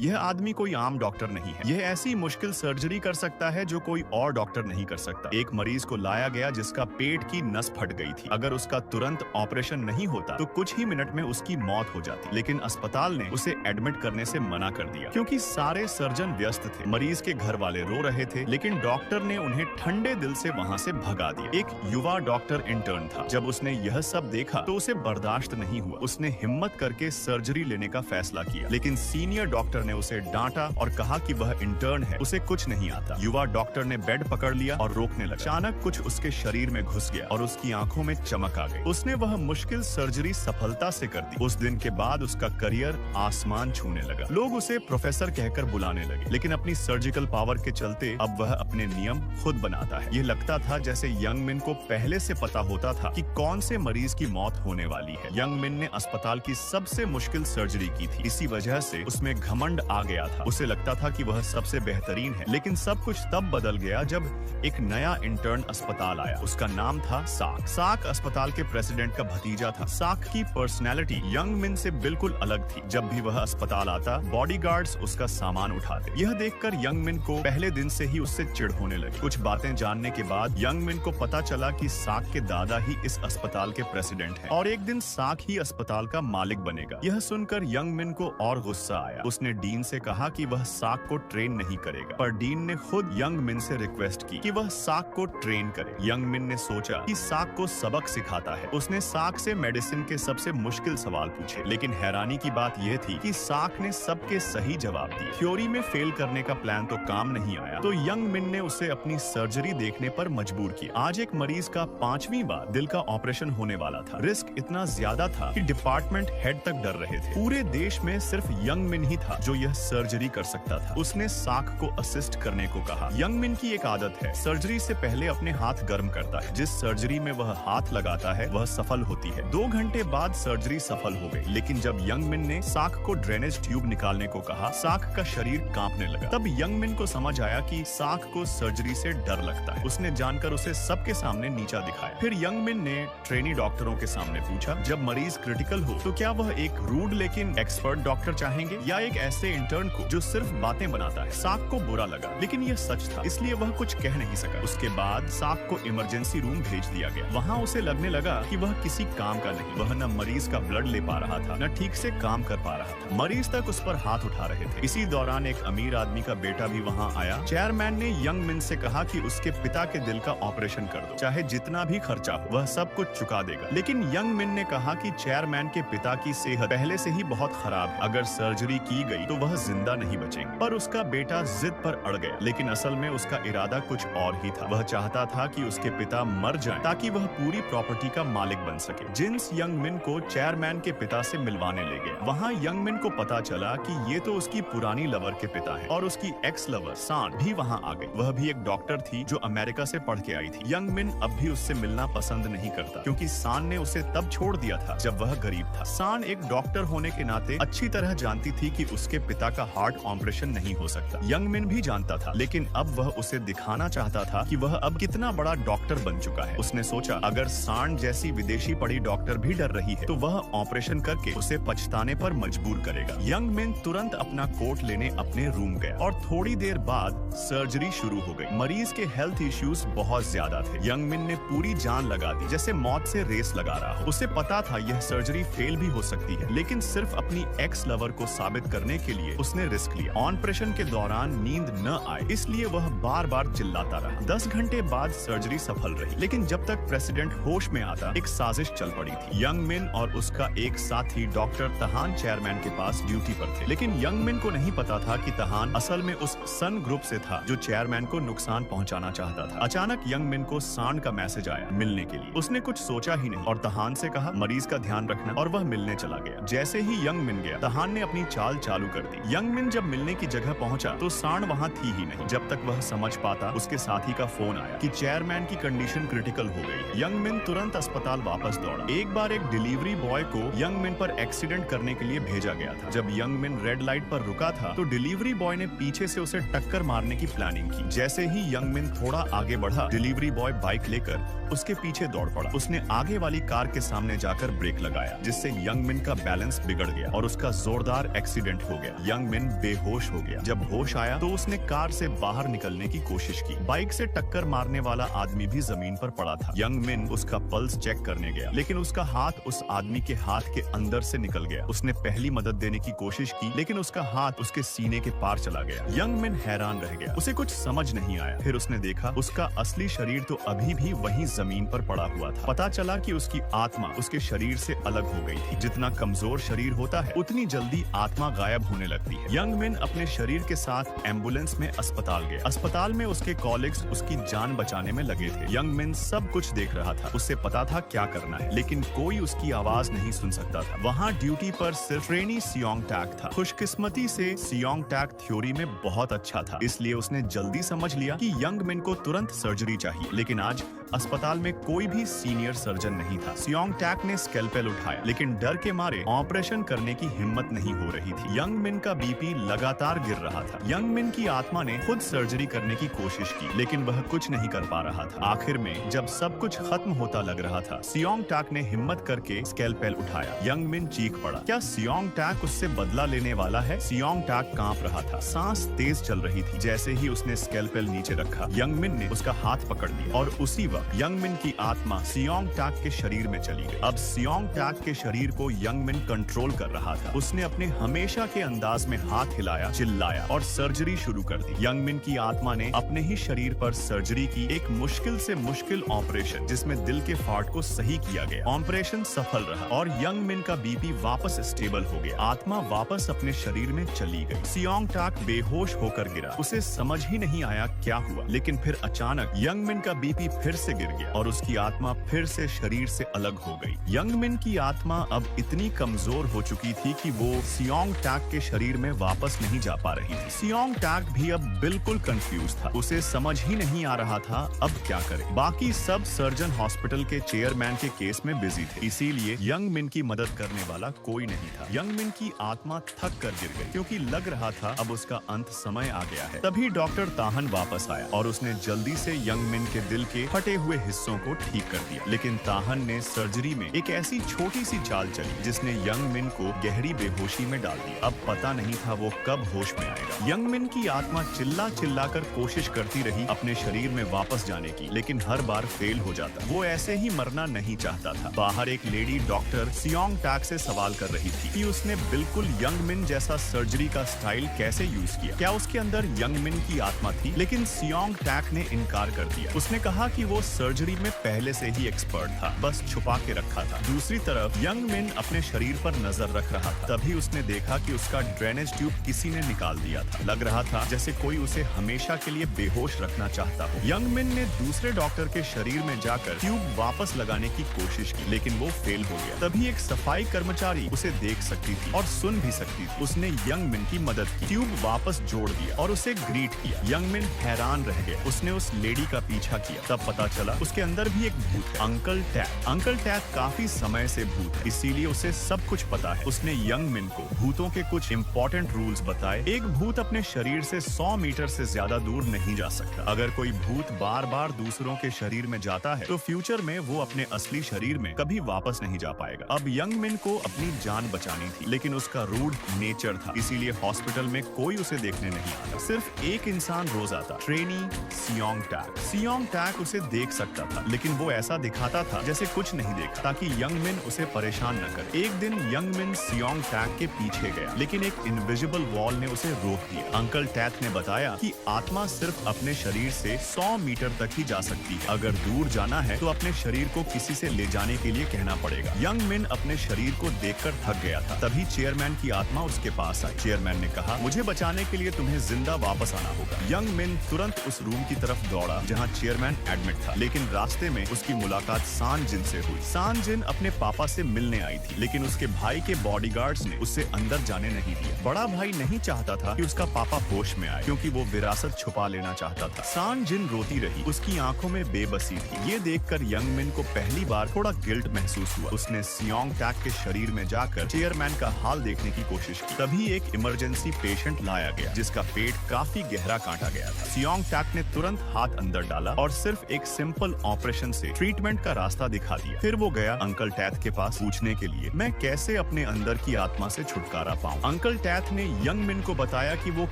यह आदमी कोई आम डॉक्टर नहीं है। यह ऐसी मुश्किल सर्जरी कर सकता है जो कोई और डॉक्टर नहीं कर सकता। एक मरीज को लाया गया जिसका पेट की नस फट गई थी। अगर उसका तुरंत ऑपरेशन नहीं होता तो कुछ ही मिनट में उसकी मौत हो जाती, लेकिन अस्पताल ने उसे एडमिट करने से मना कर दिया क्योंकि सारे सर्जन व्यस्त थे। मरीज के घर वाले रो रहे थे, लेकिन डॉक्टर ने उन्हें ठंडे दिल से वहाँ से भगा दिया। एक युवा डॉक्टर इंटर्न था। जब उसने यह सब देखा तो उसे बर्दाश्त नहीं हुआ। उसने हिम्मत करके सर्जरी लेने का फैसला किया, लेकिन सीनियर डॉक्टर ने उसे डांटा और कहा कि वह इंटर्न है, उसे कुछ नहीं आता। युवा डॉक्टर ने बेड पकड़ लिया और रोकने लगा। अचानक कुछ उसके शरीर में घुस गया और उसकी आंखों में चमक आ गई। उसने वह मुश्किल सर्जरी सफलता से कर दी। उस दिन के बाद उसका करियर आसमान छूने लगा। लोग उसे प्रोफेसर कहकर बुलाने लगे, लेकिन अपनी सर्जिकल पावर के चलते अब वह अपने नियम खुद बनाता है। ये लगता था जैसे यंग मिन को पहले से पता होता था कि कौन से मरीज की मौत होने वाली है। यंग मिन ने अस्पताल की सबसे मुश्किल सर्जरी की थी। इसी वजह से उसमें घमंड आ गया था। उसे लगता था कि वह सबसे बेहतरीन है, लेकिन सब कुछ तब बदल गया जब एक नया इंटर्न अस्पताल आया। उसका नाम था साक। साक अस्पताल के प्रेसिडेंट का भतीजा था। साक की पर्सनैलिटी यंग मिन से बिल्कुल अलग थी। जब भी वह अस्पताल आता, बॉडीगार्ड्स उसका सामान उठाते। यह देखकर यंग मिन को पहले दिन से ही उससे चिढ़ होने लगी। कुछ बातें जानने के बाद यंग मिन को पता चला कि साक के दादा ही इस अस्पताल के प्रेसिडेंट हैं और एक दिन साक ही अस्पताल का मालिक बनेगा। यह सुनकर यंग मिन को और गुस्सा आया। उसने डीन से कहा कि वह साक को ट्रेन नहीं करेगा, पर डीन ने खुद यंग मिन से रिक्वेस्ट की कि वह साक को ट्रेन करे। यंग मिन ने सोचा कि साक को सबक सिखाता है। उसने साक से मेडिसिन के सबसे मुश्किल सवाल पूछे, लेकिन हैरानी की बात यह थी कि साक ने सबके सही जवाब दिए। थ्योरी में फेल करने का प्लान तो काम नहीं आया, तो यंग मिन ने उसे अपनी सर्जरी देखने पर मजबूर किया। आज एक मरीज का 5वीं बार दिल का ऑपरेशन होने वाला था। रिस्क इतना ज्यादा था कि डिपार्टमेंट हेड तक डर रहे थे। पूरे देश में सिर्फ यंग मिन ही था जो यह सर्जरी कर सकता था। उसने साक को असिस्ट करने को कहा। यंग मिन की एक आदत है, सर्जरी से पहले अपने हाथ गर्म करता है। जिस सर्जरी में वह हाथ लगाता है वह सफल होती है। 2 घंटे बाद सर्जरी सफल हो गई, लेकिन जब यंग मिन ने साक को ड्रेनेज ट्यूब निकालने को कहा, साक का शरीर कांपने लगा। तब यंग मिन को समझ आया कि साक को सर्जरी से डर लगता है। उसने जानकर उसे सबके सामने नीचा दिखाया। फिर यंग मिन ने ट्रेनी डॉक्टरों के सामने पूछा, जब मरीज क्रिटिकल हो तो क्या वह एक रूड लेकिन एक्सपर्ट डॉक्टर चाहेंगे या एक ऐसे इंटर्न को जो सिर्फ बातें बनाता है? साक को बुरा लगा, लेकिन यह सच था, इसलिए वह कुछ कह नहीं सका। उसके बाद साक को इमरजेंसी रूम भेज दिया गया। वहाँ उसे लगने लगा कि वह किसी काम का नहीं। वह न मरीज का ब्लड ले पा रहा था, न ठीक से काम कर पा रहा था। मरीज तक उस पर हाथ उठा रहे थे। इसी दौरान एक अमीर आदमी का बेटा भी वहाँ आया। चेयरमैन ने यंग मिन से कहा कि उसके पिता के दिल का ऑपरेशन कर दो, चाहे जितना भी खर्चा हो, वह सब कुछ चुका देगा। लेकिन यंग मिन ने कहा कि चेयरमैन के पिता की सेहत पहले से ही बहुत खराब है, अगर सर्जरी की गई तो वह जिंदा नहीं बचेंगे। पर उसका बेटा जिद पर अड़ गया, लेकिन असल में उसका इरादा कुछ और ही था। वह चाहता था कि उसके पिता मर जाएं ताकि वह पूरी प्रॉपर्टी का मालिक बन सके। जिन्स यंग मिन को चेयरमैन के पिता से मिलवाने ले गया। वहाँ यंग मिन को पता चला कि ये तो उसकी पुरानी लवर के पिता है और उसकी एक्स लवर सान भी वहाँ आ गई। वह भी एक डॉक्टर थी जो अमेरिका से पढ़ के आई थी। यंग मिन अब भी उससे मिलना पसंद नहीं करता, क्योंकि सान ने उसे तब छोड़ दिया था जब वह गरीब था। सान एक डॉक्टर होने के नाते अच्छी तरह जानती थी कि उसके पिता का हार्ट ऑपरेशन नहीं हो सकता। यंग मिन भी जानता था, लेकिन अब वह उसे दिखाना चाहता था कि वह अब कितना बड़ा डॉक्टर बन चुका है। उसने सोचा, अगर सान जैसी विदेशी पढ़ी डॉक्टर भी डर रही है तो वह ऑपरेशन करके उसे पछताने पर मजबूर करेगा। यंग मिन तुरंत अपना कोट लेने अपने रूम गया और थोड़ी देर बाद सर्जरी शुरू हो गई। मरीज के हेल्थ इश्यूज बहुत ज्यादा थे। यंग मिन ने पूरी जान लगा दी, जैसे मौत से रेस लगा रहा हो। उसे पता था यह सर्जरी फेल भी हो सकती है, लेकिन सिर्फ अपनी एक्स लवर को साबित करने के लिए उसने रिस्क लिया। ऑपरेशन के दौरान नींद न आए, इसलिए वह बार बार चिल्लाता रहा। 10 घंटे बाद सर्जरी सफल रही, लेकिन जब तक प्रेसिडेंट होश में आता, एक साजिश चल पड़ी थी। यंग मिन और उसका एक साथी डॉक्टर तहान चेयरमैन के पास ड्यूटी पर थे, लेकिन यंग मिन को नहीं पता था कि तहान असल में उस सन ग्रुप से था जो चेयरमैन को नुकसान पहुंचाना चाहता था। अचानक यंग मिन को सान का मैसेज आया मिलने के लिए। उसने कुछ सोचा ही नहीं और तहान से कहा मरीज का ध्यान रखना, और वह मिलने चला गया। जैसे ही यंग मिन गया, तहान ने अपनी चाल चालू कर दी। यंग मिन जब मिलने की जगह पहुंचा तो सान वहाँ थी ही नहीं। जब तक वह समझ पाता, उसके साथी का फोन आया कि चेयरमैन की कंडीशन क्रिटिकल हो गई। यंग मिन तुरंत अस्पताल वापस दौड़ा। एक बार एक डिलीवरी बॉय को यंग मिन पर एक्सीडेंट करने के लिए भेजा गया था। जब यंग मिन रेड लाइट पर रुका था तो डिलीवरी बॉय ने पीछे से उसे टक्कर मारने की प्लानिंग की। जैसे ही यंग मिन थोड़ा आगे बढ़ा, डिलीवरी बॉय बाइक लेकर उसके पीछे दौड़ पड़ा। उसने आगे वाली कार के सामने जाकर ब्रेक लगाया, जिससे यंग मिन का बैलेंस बिगड़ गया और उसका जोरदार एक्सीडेंट हो गया। गया। यंग मिन बेहोश हो गया। जब होश आया तो उसने कार से बाहर निकलने की कोशिश की। बाइक से टक्कर मारने वाला आदमी भी जमीन पर पड़ा था। यंग मिन उसका पल्स चेक करने गया, लेकिन उसका हाथ उस आदमी के हाथ के अंदर से निकल गया। उसने पहली मदद देने की कोशिश की, लेकिन उसका हाथ उसके सीने के पार चला गया। यंग मिन हैरान रह गया, उसे कुछ समझ नहीं आया। फिर उसने देखा उसका असली शरीर तो अभी भी वहीं जमीन पर पड़ा हुआ था। पता चला कि उसकी आत्मा उसके शरीर से अलग हो गई थी। जितना कमजोर शरीर होता है उतनी जल्दी आत्मा गायब होने लगती है। यंग मिन अपने शरीर के साथ एम्बुलेंस में अस्पताल गया। अस्पताल में उसके कॉलीग्स उसकी जान बचाने में लगे थे। यंग मिन सब कुछ देख रहा था, उससे पता था क्या करना है, लेकिन कोई उसकी आवाज नहीं सुन सकता था। वहाँ ड्यूटी पर सिर्फ ट्रेनी सियोंग टैक था। खुशकिस्मती से सियोंग टैक थ्योरी में बहुत अच्छा था, इसलिए उसने जल्दी समझ लिया कि यंग मिन को तुरंत सर्जरी चाहिए। लेकिन आज अस्पताल में कोई भी सीनियर सर्जन नहीं था। सियोंग टैक ने स्कैल्पेल उठाया, लेकिन डर के मारे ऑपरेशन करने की हिम्मत नहीं हो रही थी। यंग मिन का बीपी लगातार गिर रहा था। यंग मिन की आत्मा ने खुद सर्जरी करने की कोशिश की, लेकिन वह कुछ नहीं कर पा रहा था। आखिर में जब सब कुछ खत्म होता लग रहा था, सियोंग टैक ने हिम्मत करके स्कैल्पेल उठाया। यंग मिन चीख पड़ा। क्या सियोंग टैक उससे बदला लेने वाला है? सियोंग टैक कांप रहा था, सांस तेज चल रही थी। जैसे ही उसने स्कैल्पेल नीचे रखा, यंग मिन ने उसका हाथ पकड़ लिया और उसी वक्त यंग मिन की आत्मा सियोंग टैक के शरीर में चली गई। अब सियोंग टैक के शरीर को यंग मिन कंट्रोल कर रहा था। उसने अपने हमेशा के अंदाज में हाथ हिलाया, चिल्लाया और सर्जरी शुरू कर दी। यंग मिन की आत्मा ने अपने ही शरीर पर सर्जरी की, एक मुश्किल से मुश्किल ऑपरेशन जिसमें दिल के फाट को सही किया गया। ऑपरेशन सफल रहा और यंग मिन का बीपी वापस स्टेबल हो गया। आत्मा वापस अपने शरीर में चली गई। सियोंग टैक बेहोश होकर गिरा। उसे समझ ही नहीं आया क्या हुआ, लेकिन फिर अचानक यंग मिन का बीपी फिर से गिर गया और उसकी आत्मा फिर से शरीर से अलग हो गई। यंग मिन की आत्मा अब इतनी कमजोर हो चुकी थी कि वो सियोंग टैक के शरीर में वापस नहीं जा पा रही थी। सियोंग टैक भी अब बिल्कुल कंफ्यूज था। उसे समझ ही नहीं आ रहा था अब क्या करे। बाकी सब सर्जन हॉस्पिटल के चेयरमैन के केस में बिजी थे, इसीलिए यंग मिन की मदद करने वाला कोई नहीं था। यंग मिन की आत्मा थक कर गिर गई, क्योंकि लग रहा था अब उसका अंत समय आ गया है। तभी डॉक्टर ताहन वापस आया और उसने जल्दी से यंग मिन के दिल के फटे हुए हिस्सों को ठीक कर दिया। लेकिन ताहन ने सर्जरी में एक ऐसी छोटी सी चाल चली जिसने यंग मिन को गहरी बेहोशी में डाल दिया। अब पता नहीं था वो कब होश में आएगा। यंग मिन की आत्मा चिल्ला चिल्ला कर कोशिश करती रही अपने शरीर में वापस जाने की, लेकिन हर बार फेल हो जाता। वो ऐसे ही मरना नहीं चाहता था। बाहर एक लेडी डॉक्टर सियोंग टैक से सवाल कर रही थी कि उसने बिल्कुल यंग मिन जैसा सर्जरी का स्टाइल कैसे यूज किया। क्या उसके अंदर यंग मिन की आत्मा थी? लेकिन सियोंग टैक ने इनकार कर दिया। उसने कहा कि वो सर्जरी में पहले से ही एक्सपर्ट था, बस छुपा के रखा था। दूसरी तरफ यंग मिन अपने शरीर पर नजर रख रहा था। तभी उसने देखा कि उसका ड्रेनेज ट्यूब किसी ने निकाल दिया था। लग रहा था जैसे कोई उसे हमेशा के लिए बेहोश रखना चाहता हो। यंग मिन ने दूसरे डॉक्टर के शरीर में जाकर ट्यूब वापस लगाने की कोशिश की, लेकिन वो फेल हो गया। तभी एक सफाई कर्मचारी उसे देख सकती थी और सुन भी सकती थी। उसने यंग मिन की मदद की, ट्यूब वापस जोड़ दिया और उसे ग्रीट किया। यंग मिन हैरान रह गया। उसने उस लेडी का पीछा किया। तब पता चला उसके अंदर भी एक भूत है, अंकल टैक। अंकल टैक काफी समय से भूत है, इसीलिए उसे सब कुछ पता है। उसने यंग मिन को भूतों के कुछ इंपॉर्टेंट रूल्स बताए। एक भूत अपने शरीर से 100 मीटर से ज्यादा दूर नहीं जा सकता। अगर कोई भूत बार बार दूसरों के शरीर में जाता है तो फ्यूचर में वो अपने असली शरीर में कभी वापस नहीं जा पाएगा। अब यंग मिन को अपनी जान बचानी थी, लेकिन उसका रूड नेचर था, इसीलिए हॉस्पिटल में कोई उसे देखने नहीं आता। सिर्फ एक इंसान रोज आता, ट्रेनी सियोंग टैक। सियोंग टैक उसे देख सकता था, लेकिन वो ऐसा दिखाता था जैसे कुछ नहीं देखा, ताकि यंग मिन उसे परेशान न करे। एक दिन यंग मिन सियोंग टैक के पीछे गया, लेकिन एक इनविजिबल वॉल ने उसे रोक दिया। अंकल टैक ने बताया कि आत्मा सिर्फ अपने शरीर से 100 मीटर तक ही जा सकती है। अगर दूर जाना है तो अपने शरीर को किसी से ले जाने के लिए कहना पड़ेगा। यंग मिन अपने शरीर को देखकर थक गया था। तभी चेयरमैन की आत्मा उसके पास आई। चेयरमैन ने कहा, मुझे बचाने के लिए तुम्हें जिंदा वापस आना होगा। यंग मिन तुरंत उस रूम की तरफ दौड़ा जहाँ चेयरमैन एडमिट था, लेकिन रास्ते में उसकी मुलाकात सान जिन से हुई। सान जिन अपने पापा से मिलने आई थी, लेकिन उसके भाई के बॉडीगार्ड्स ने उसे अंदर जाने नहीं दिया। बड़ा भाई नहीं चाहता था कि उसका पापा होश में आए, क्योंकि वो विरासत छुपा लेना चाहता था। सान जिन रोती रही, उसकी आंखों में बेबसी थी। ये देखकर यंग मिन को पहली बार थोड़ा गिल्ट महसूस हुआ। उसने सियोंग टैक के शरीर में जाकर चेयरमैन चेयरमैन का हाल देखने की कोशिश की। तभी एक इमरजेंसी पेशेंट लाया गया जिसका पेट काफी गहरा काटा गया था। सियोंग टैक ने तुरंत हाथ अंदर डाला और सिर्फ एक सिंपल ऑपरेशन से ट्रीटमेंट का रास्ता दिखा दिया। फिर वो गया अंकल टैथ के पास पूछने के लिए मैं कैसे अपने अंदर की आत्मा से छुटकारा पाऊं। अंकल टैथ ने यंग मिन को बताया कि वो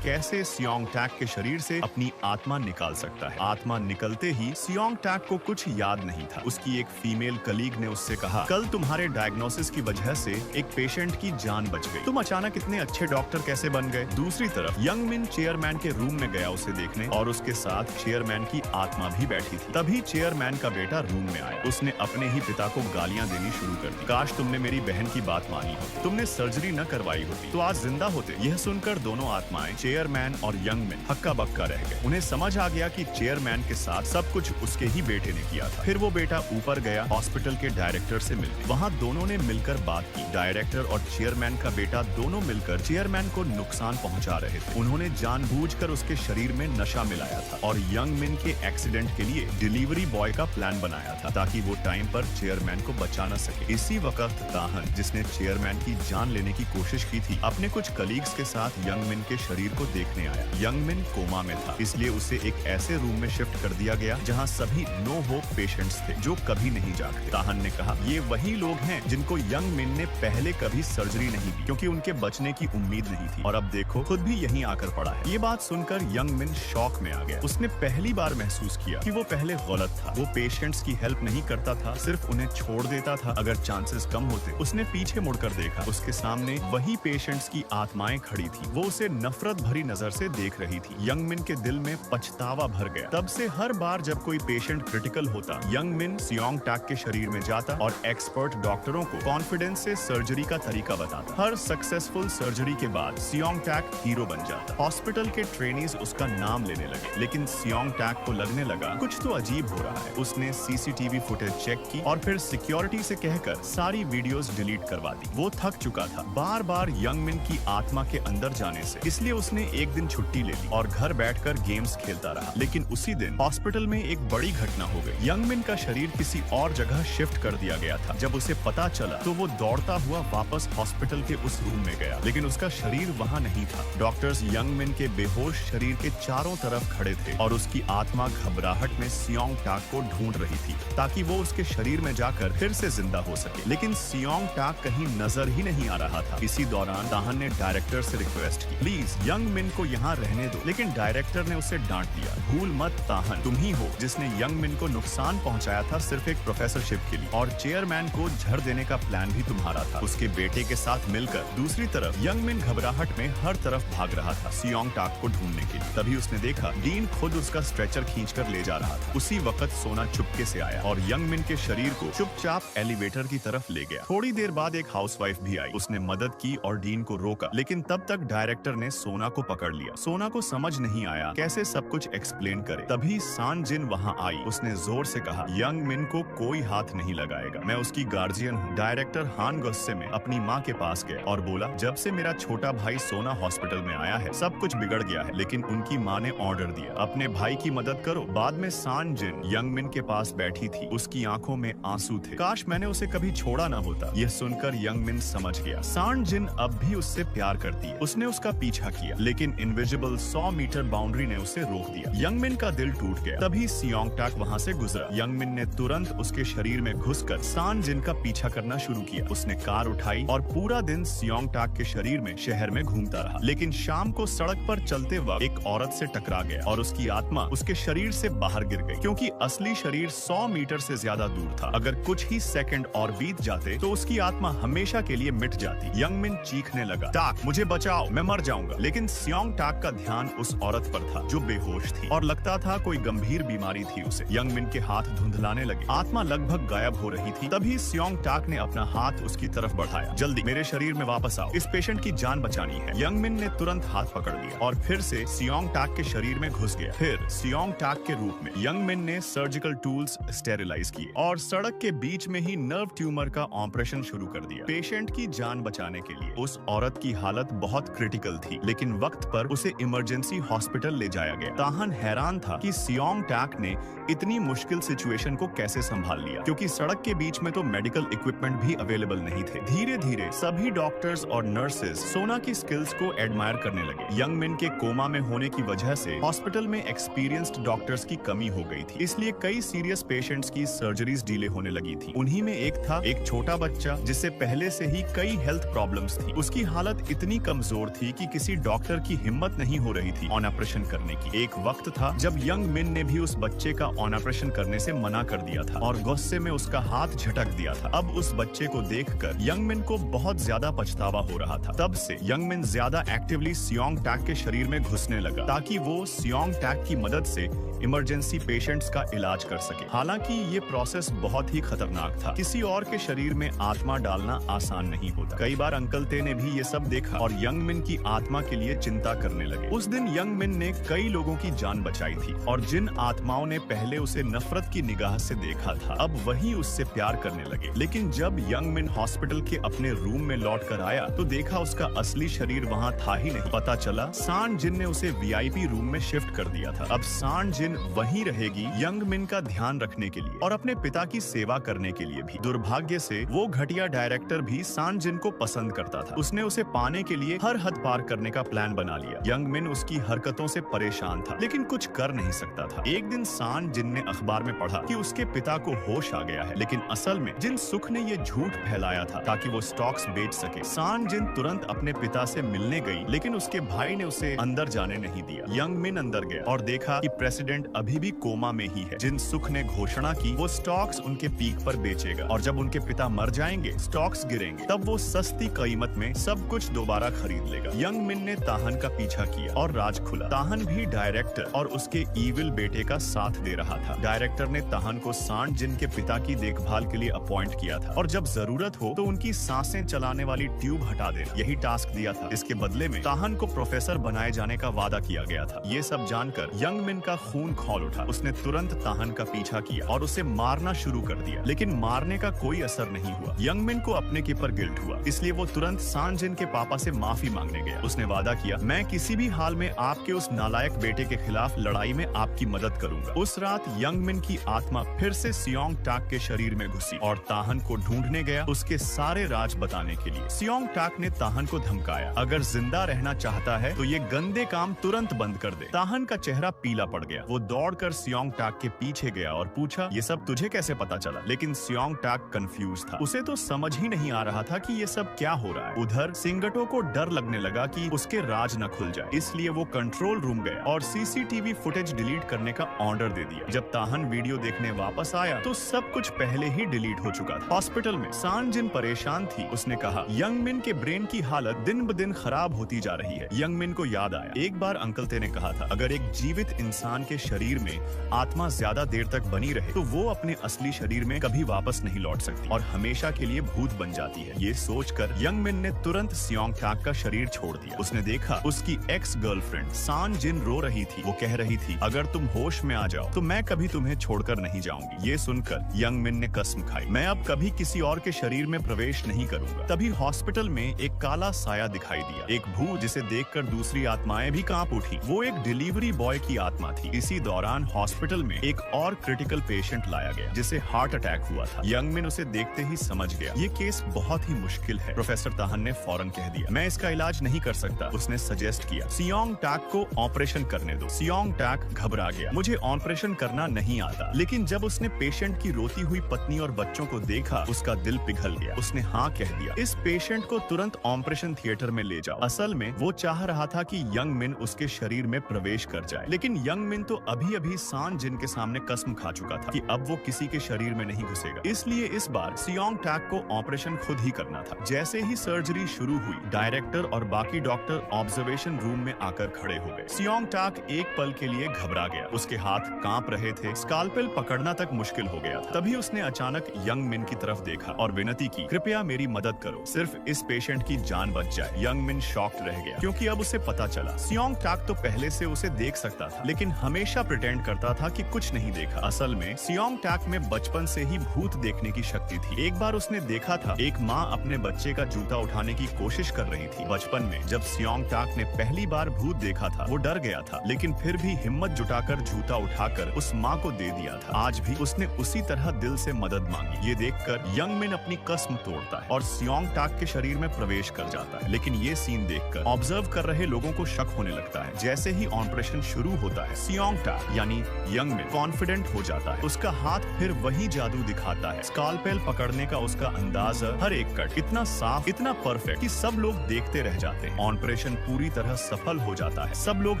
कैसे सियोंग टैक के शरीर से अपनी आत्मा निकाल सकता है। आत्मा निकलते ही सियोंग टैक को कुछ याद नहीं था। उसकी एक फीमेल कलीग ने उससे कहा कल तुम्हारे डायग्नोसिस की वजह से एक पेशेंट की जान बच गई। तुम अचानक इतने अच्छे डॉक्टर कैसे बन गए। दूसरी तरफ यंग मिन चेयरमैन के रूम में गया उसे देखने और उसके साथ चेयरमैन की आत्मा भी बैठी थी। तभी चेयरमैन का बेटा रूम में आया। उसने अपने ही पिता को गालियां देनी शुरू कर दी। काश तुमने मेरी बहन की बात मानी होती, तुमने सर्जरी न करवाई होती तो आज जिंदा होते। यह सुनकर दोनों आत्माएं चेयरमैन और यंग मिन हक्का बक्का रह गए। उन्हें समझ आ गया कि चेयरमैन के साथ सब कुछ उसके ही बेटे ने किया था। फिर वो बेटा ऊपर गया हॉस्पिटल के डायरेक्टर से मिलने। वहाँ दोनों ने मिलकर बात की। डायरेक्टर और चेयरमैन का बेटा दोनों मिलकर चेयरमैन को नुकसान पहुंचा रहे थे। उन्होंने जानबूझकर उसके शरीर में नशा मिलाया था और यंग मिन के एक्सीडेंट के लिए डिलीवरी बॉय का प्लान बनाया था ताकि वो टाइम पर चेयरमैन को बचा न सके। इसी वक्त ताहन जिसने चेयरमैन की जान लेने की कोशिश की थी अपने कुछ कलीग्स के साथ यंग मिन के शरीर को देखने आया। यंग मिन कोमा में था इसलिए उसे एक ऐसे रूम में शिफ्ट कर दिया गया जहाँ सभी नो होप पेशेंट्स थे जो कभी नहीं जागते। ताहन ने कहा ये वही लोग हैं जिनको यंग मिन ने पहले कभी सर्जरी नहीं दी क्योंकि उनके बचने की उम्मीद नहीं थी और अब देखो खुद भी यहीं आकर पड़ा है। ये बात सुनकर यंग मिन शॉक में आ गया। उसने पहली बार महसूस किया कि वो पहले गलत था। वो पेशेंट्स की हेल्प नहीं करता था, सिर्फ उन्हें छोड़ देता था अगर चांसेस कम होते। उसने पीछे मुड़कर देखा, उसके सामने वही पेशेंट्स की आत्माएं खड़ी थी। वो उसे नफरत भरी नजर से देख रही थी। यंग मिन के दिल में पछतावा भर गया। तब से हर बार जब कोई पेशेंट क्रिटिकल होता यंग मिन सियोंग टैक के शरीर में जाता और एक्सपर्ट डॉक्टरों को कॉन्फिडेंस से सर्जरी का तरीका बताता। हर सक्सेसफुल सर्जरी के बाद सियोंग टैक हीरो बन जाता। हॉस्पिटल के ट्रेनीज उसका नाम लेने लगे लेकिन सियोंग टैक को लगने लगा कुछ तो अजीब हो रहा है। उसने सीसीटीवी फुटेज चेक की और फिर सिक्योरिटी से कहकर सारी वीडियोस डिलीट करवा दी। वो थक चुका था बार बार यंग मिन की आत्मा के अंदर जाने से, इसलिए उसने एक दिन छुट्टी ले ली और घर बैठकर गेम्स खेलता रहा। लेकिन उसी दिन हॉस्पिटल में एक बड़ी घटना हो गई। यंग मिन का शरीर किसी और जगह शिफ्ट कर दिया गया था। जब उसे पता चला तो वो दौड़ता हुआ वापस हॉस्पिटल के उस रूम में गया लेकिन उसका शरीर वहाँ नहीं था। डॉक्टर्स यंग मिन के बेहोश शरीर के चारों तरफ खड़े थे और उसकी आत्मा घबराहट में सियोंग टैक को ढूंढ रही थी ताकि वो उसके शरीर में जाकर फिर से जिंदा हो सके। लेकिन सियोंग टैक कहीं नजर ही नहीं आ रहा था। इसी दौरान ताहन ने डायरेक्टर से रिक्वेस्ट की प्लीज यंग मिन को यहाँ रहने दो, लेकिन डायरेक्टर ने उसे डांट दिया। भूल मत ताहन, तुम ही हो जिसने यंग मिन को नुकसान पहुंचाया था सिर्फ एक प्रोफेसरशिप के लिए और चेयरमैन को झड़ देने का प्लान भी तुम्हारा था उसके बेटे के साथ मिलकर। दूसरी तरफ यंग मिन घबराहट में हर तरफ भाग रहा था सियोंग टैक को ढूंढने के लिए। तभी उसने देखा डीन खुद उसका स्ट्रेचर खींचकर ले जा रहा था। उसी वक्त सोना चुपके से आया और यंग मिन के शरीर को चुपचाप एलिवेटर की तरफ ले गया। थोड़ी देर बाद एक हाउसवाइफ भी आई। उसने मदद की और डीन को रोका लेकिन तब तक डायरेक्टर ने सोना को पकड़ लिया। सोना को समझ नहीं आया कैसे सब कुछ एक्सप्लेन करे। तभी सान जिन वहाँ आई। उसने जोर से कहा यंग मिन को कोई हाथ नहीं लगाएगा, मैं उसकी गार्जियन हूँ। डायरेक्टर हान गुस्से में अपनी माँ के पास गया और बोला जब से मेरा छोटा भाई सोना हॉस्पिटल में आया है सब कुछ बिगड़ गया है। लेकिन उनकी माँ ने ऑर्डर दिया अपने भाई की मदद करो। बाद में सान जिन यंग मिन के पास बैठी थी। उसकी आंखों में आंसू थे। काश मैंने उसे कभी छोड़ा ना होता। यह सुनकर यंग मिन समझ गया सान जिन अब भी उससे प्यार करती है। उसने उसका पीछा किया लेकिन इनविजिबल 100 मीटर बाउंड्री ने उसे रोक दिया। यंग मिन का दिल टूट गया। तभी सियोंग टैक वहाँ से गुजरा। यंग मिन ने तुरंत उसके शरीर में घुसकर सान जिन का पीछा करना शुरू किया। उसने कार उठाई और पूरा दिन सियोंग टैक के शरीर में शहर में घूमता रहा। लेकिन शाम को सड़क पर चलते वक्त एक औरत से टकरा गया और उसकी आत्मा उसके शरीर से बाहर गिर गई क्योंकि असली शरीर 100 मीटर से ज्यादा दूर था। अगर कुछ ही सेकंड और बीत जाते तो उसकी आत्मा हमेशा के लिए मिट जाती। यंग मिन चीखने लगा टैक मुझे बचाओ, मैं मर जाऊंगा। लेकिन सियोंग टैक का ध्यान उस औरत पर था जो बेहोश थी और लगता था कोई गंभीर बीमारी थी उसे। यंग मिन के हाथ धुंधलाने लगे, आत्मा लगभग गायब हो रही थी। तभी सियोंग टैक ने अपना हाथ उसकी तरफ बढ़ाया। जल्दी मेरे शरीर में वापस आओ, इस पेशेंट की जान बचानी है। यंग मिन ने तुरंत हाथ पकड़ लिया और फिर से सियोंग टैक के शरीर में घुस गया। फिर सियोंग टैक के रूप में यंग मिन ने सर्जिकल टूल्स स्टेरिलाइज किए और सड़क के बीच में ही नर्व ट्यूमर का ऑपरेशन शुरू कर दिया पेशेंट की जान बचाने के लिए। उस औरत की हालत बहुत क्रिटिकल थी लेकिन वक्त पर उसे इमरजेंसी हॉस्पिटल ले जाया गया। ताहन हैरान था कि सियोंग टैक ने इतनी मुश्किल सिचुएशन को कैसे संभाल लिया क्योंकि सड़क के बीच में तो मेडिकल इक्विपमेंट भी अवेलेबल नहीं थे। धीरे धीरे सभी डॉक्टर्स और नर्सेज सोना की स्किल्स को एडमायर करने लगे। यंग मिन के कोमा में होने की वजह से हॉस्पिटल में एक्सपीरियंस्ड डॉक्टर्स की कमी हो गई थी, इसलिए कई सीरियस पेशेंट्स की सर्जरीज डिले होने लगी थी। उन्हीं में एक था एक छोटा बच्चा जिससे पहले से ही कई हेल्थ प्रॉब्लम्स थी। उसकी हालत इतनी कमजोर थी कि किसी डॉक्टर की हिम्मत नहीं हो रही थी ऑन ऑपरेशन करने की। एक वक्त था जब यंग मिन ने भी उस बच्चे का ऑन ऑपरेशन करने से मना कर दिया था और गुस्से में उसका हाथ झटक दिया था। अब उस बच्चे को देखकर यंग मिन को बहुत ज्यादा पछतावा हो रहा था। तब से यंग मिन ज्यादा एक्टिवली सियोंग टैक के शरीर में घुसने लगा ताकि वो सियोंग टैक की मदद से इमरजेंसी पेशेंट्स का इलाज कर सके। हालांकि ये प्रोसेस बहुत ही खतरनाक था। किसी और के शरीर में आत्मा डालना आसान नहीं होता। कई बार अंकल ते ने भी ये सब देखा और यंग मिन की आत्मा के लिए चिंता करने लगे। उस दिन यंग मिन ने कई लोगों की जान बचाई थी और जिन आत्माओं ने पहले उसे नफरत की निगाह से देखा था, अब वही उससे प्यार करने लगे। लेकिन जब यंग मिन हॉस्पिटल के अपने रूम में लौट कर आया तो देखा उसका असली शरीर वहाँ था ही नहीं। पता चला सान जिन ने उसे वीआईपी रूम में शिफ्ट कर दिया था। अब सान जिन वहीं रहेगी यंग मिन का ध्यान रखने के लिए और अपने पिता की सेवा करने के लिए भी। दुर्भाग्य से वो घटिया डायरेक्टर भी सान जिन को पसंद करता था। उसने उसे पाने के लिए हर हद पार करने का प्लान बना लिया। यंग मिन उसकी हरकतों से परेशान था लेकिन कुछ कर नहीं सकता था। एक दिन सान जिन ने अखबार में पढ़ा कि उसके पिता को होश आ गया है, लेकिन असल में जिन सुख ने ये झूठ फैलाया था ताकि वो स्टॉक्स बेच सके। सान जिन तुरंत अपने पिता से मिलने गई लेकिन उसके भाई ने उसे अंदर जाने नहीं दिया। यंग मिन अंदर गया और देखा कि प्रेसिडेंट अभी भी कोमा में ही है। जिन सुख ने घोषणा की वो स्टॉक्स उनके पीक पर बेचेगा और जब उनके पिता मर जाएंगे, स्टॉक्स गिरेंगे, तब वो सस्ती कीमत में सब कुछ दोबारा खरीद लेगा। यंग मिन ने ताहन का पीछा किया और राज खुला। ताहन भी डायरेक्टर और उसके ईविल बेटे का साथ दे रहा था। डायरेक्टर ने ताहन को सान जिन के पिता की देखभाल के लिए अपॉइंट किया था और जब जरूरत हो तो उनकी सांसें चलाने वाली ट्यूब हटा दे, यही टास्क दिया था। इसके बदले में ताहन को प्रोफेसर बनाए जाने का वादा किया गया था। ये सब जानकर यंग मिन का खून खौल उठा। उसने तुरंत ताहन का पीछा किया और उसे मारना शुरू कर दिया, लेकिन मारने का कोई असर नहीं हुआ। यंग मिन को अपने के पर गिल्ट हुआ, इसलिए वो तुरंत सान जिन के पापा से माफी मांगने गया। उसने वादा किया, मैं किसी भी हाल में आपके उस नालायक बेटे के खिलाफ लड़ाई में आपकी मदद करूंगा। उस रात यंग मिन की आत्मा फिर से सियोंग टाक के शरीर में घुसी और ताहन को ढूंढने गया उसके सारे राज बताने के लिए। सियोंग टाक ने ताहन को धमकाया, अगर जिंदा रहना चाहता है तो ये गंदे काम तुरंत बंद कर दे। ताहन का चेहरा पीला पड़ गया। वो दौड़कर सियोंग टाक के पीछे गया और पूछा, ये सब तुझे कैसे पता चला? लेकिन सियोंग टाक कंफ्यूज था। उसे तो समझ ही नहीं आ रहा था कि ये सब क्या हो रहा है। उधर सिंगटो को डर लगने लगा कि उसके राज न खुल जाए, इसलिए वो कंट्रोल रूम गया और सीसीटीवी फुटेज डिलीट करने का ऑर्डर दे दिया। जब ताहन वीडियो देखने वापस आया तो सब कुछ पहले ही डिलीट हो चुका था। हॉस्पिटल में सान जिन परेशान थी। उसने कहा, यंग मिन के ब्रेन की हालत दिन ब दिन खराब होती जा रही है। यंग मिन को याद आया, एक बार अंकल ते ने कहा था, अगर एक जीवित इंसान के शरीर में आत्मा ज्यादा देर तक बनी रहे तो वो अपने असली शरीर में कभी वापस नहीं लौट सकती और हमेशा के लिए भूत बन जाती है। ये सोचकर यंग मिन ने तुरंत सियोंग टाक का शरीर छोड़ दिया। उसने देखा उसकी एक्स गर्लफ्रेंड सान जिन रो रही थी। वो कह रही थी, अगर तुम होश में आ जाओ तो मैं कभी तुम्हें छोड़कर नहीं जाऊंगी। ये सुनकर यंग मिन ने कसम खाई, मैं अब कभी किसी और के शरीर में प्रवेश नहीं करूंगा। तभी हॉस्पिटल में एक काला साया दिखाई दिया, एक भूत जिसे देखकर दूसरी आत्माएं भी कांप उठी। वो एक डिलीवरी बॉय की आत्मा थी। इसी दौरान हॉस्पिटल में एक और क्रिटिकल पेशेंट लाया गया जिसे हार्ट अटैक हुआ था। यंग मिन उसे देखते ही समझ गया, ये केस बहुत ही मुश्किल है। प्रोफेसर ताहन ने फौरन कह दिया, मैं इसका इलाज नहीं कर सकता। उसने सजेस्ट किया, सियोंग टाक को ऑपरेशन करने दो। सियोंग टाक घबरा गया, मुझे ऑपरेशन करना नहीं आता। लेकिन जब उसने पेशेंट की रोती हुई पत्नी और बच्चों को देखा, उसका दिल पिघल गया। उसने हाँ कह दिया, इस पेशेंट को तुरंत ऑपरेशन थिएटर में ले जाओ। असल में वो चाह रहा था कि यंग मिन उसके शरीर में प्रवेश कर जाए, लेकिन यंग मिन तो अभी अभी सान जिन के सामने कसम खा चुका था कि अब वो किसी के शरीर में नहीं घुसेगा। इसलिए इस बार सियोंग टाक को ऑपरेशन खुद ही करना था। जैसे ही सर्जरी शुरू हुई, डायरेक्टर और बाकी डॉक्टर ऑब्जर्वेशन रूम में आकर खड़े हो गए। सियोंग टाक एक पल के लिए घबरा गया। उसके हाथ कांप रहे थे, स्कालपेल पकड़ना तक मुश्किल हो गया था। तभी उसने अचानक यंग मिन की तरफ देखा और विनती की, कृपया मेरी मदद करो, सिर्फ इस पेशेंट की जान बच जाए। यंग मिन शॉक्ड रह गया क्योंकि अब उसे पता चला सियोंग टाक तो पहले से उसे देख सकता था, लेकिन हमेशा प्रिटेंड करता था कि कुछ नहीं देखा। असल में सियोंग टाक में बचपन से ही भूत देखने की शक्ति थी। एक बार उसने देखा था एक माँ अपने बच्चे का जूता उठाने की कोशिश कर रही थी। बचपन में जब सियोंग टाक ने पहली बार भूत देखा था, वो डर गया था, लेकिन फिर भी हिम्मत जुटाकर जूता उठाकर उस माँ को दे दिया था। आज भी उसने उसी तरह दिल से मदद मांगी। ये देखकर यंग मिन अपनी कसम तोड़ता है। और सियोंग टाक के शरीर में प्रवेश कर जाता है। लेकिन ये सीन देखकर ऑब्जर्व कर रहे लोगों को शक होने लगता है। जैसे ही ऑपरेशन शुरू होता है, सियोंग टाक यानी यंग मिन कॉन्फिडेंट हो जाता है। उसका हाथ फिर वही जादू दिखाता है। स्कालपेल पकड़ने का उसका अंदाज, हर एक कट इतना साफ, इतना परफेक्ट कि सब लोग देखते रह जाते हैं। ऑपरेशन पूरी तरह सफल हो जाता है। सब लोग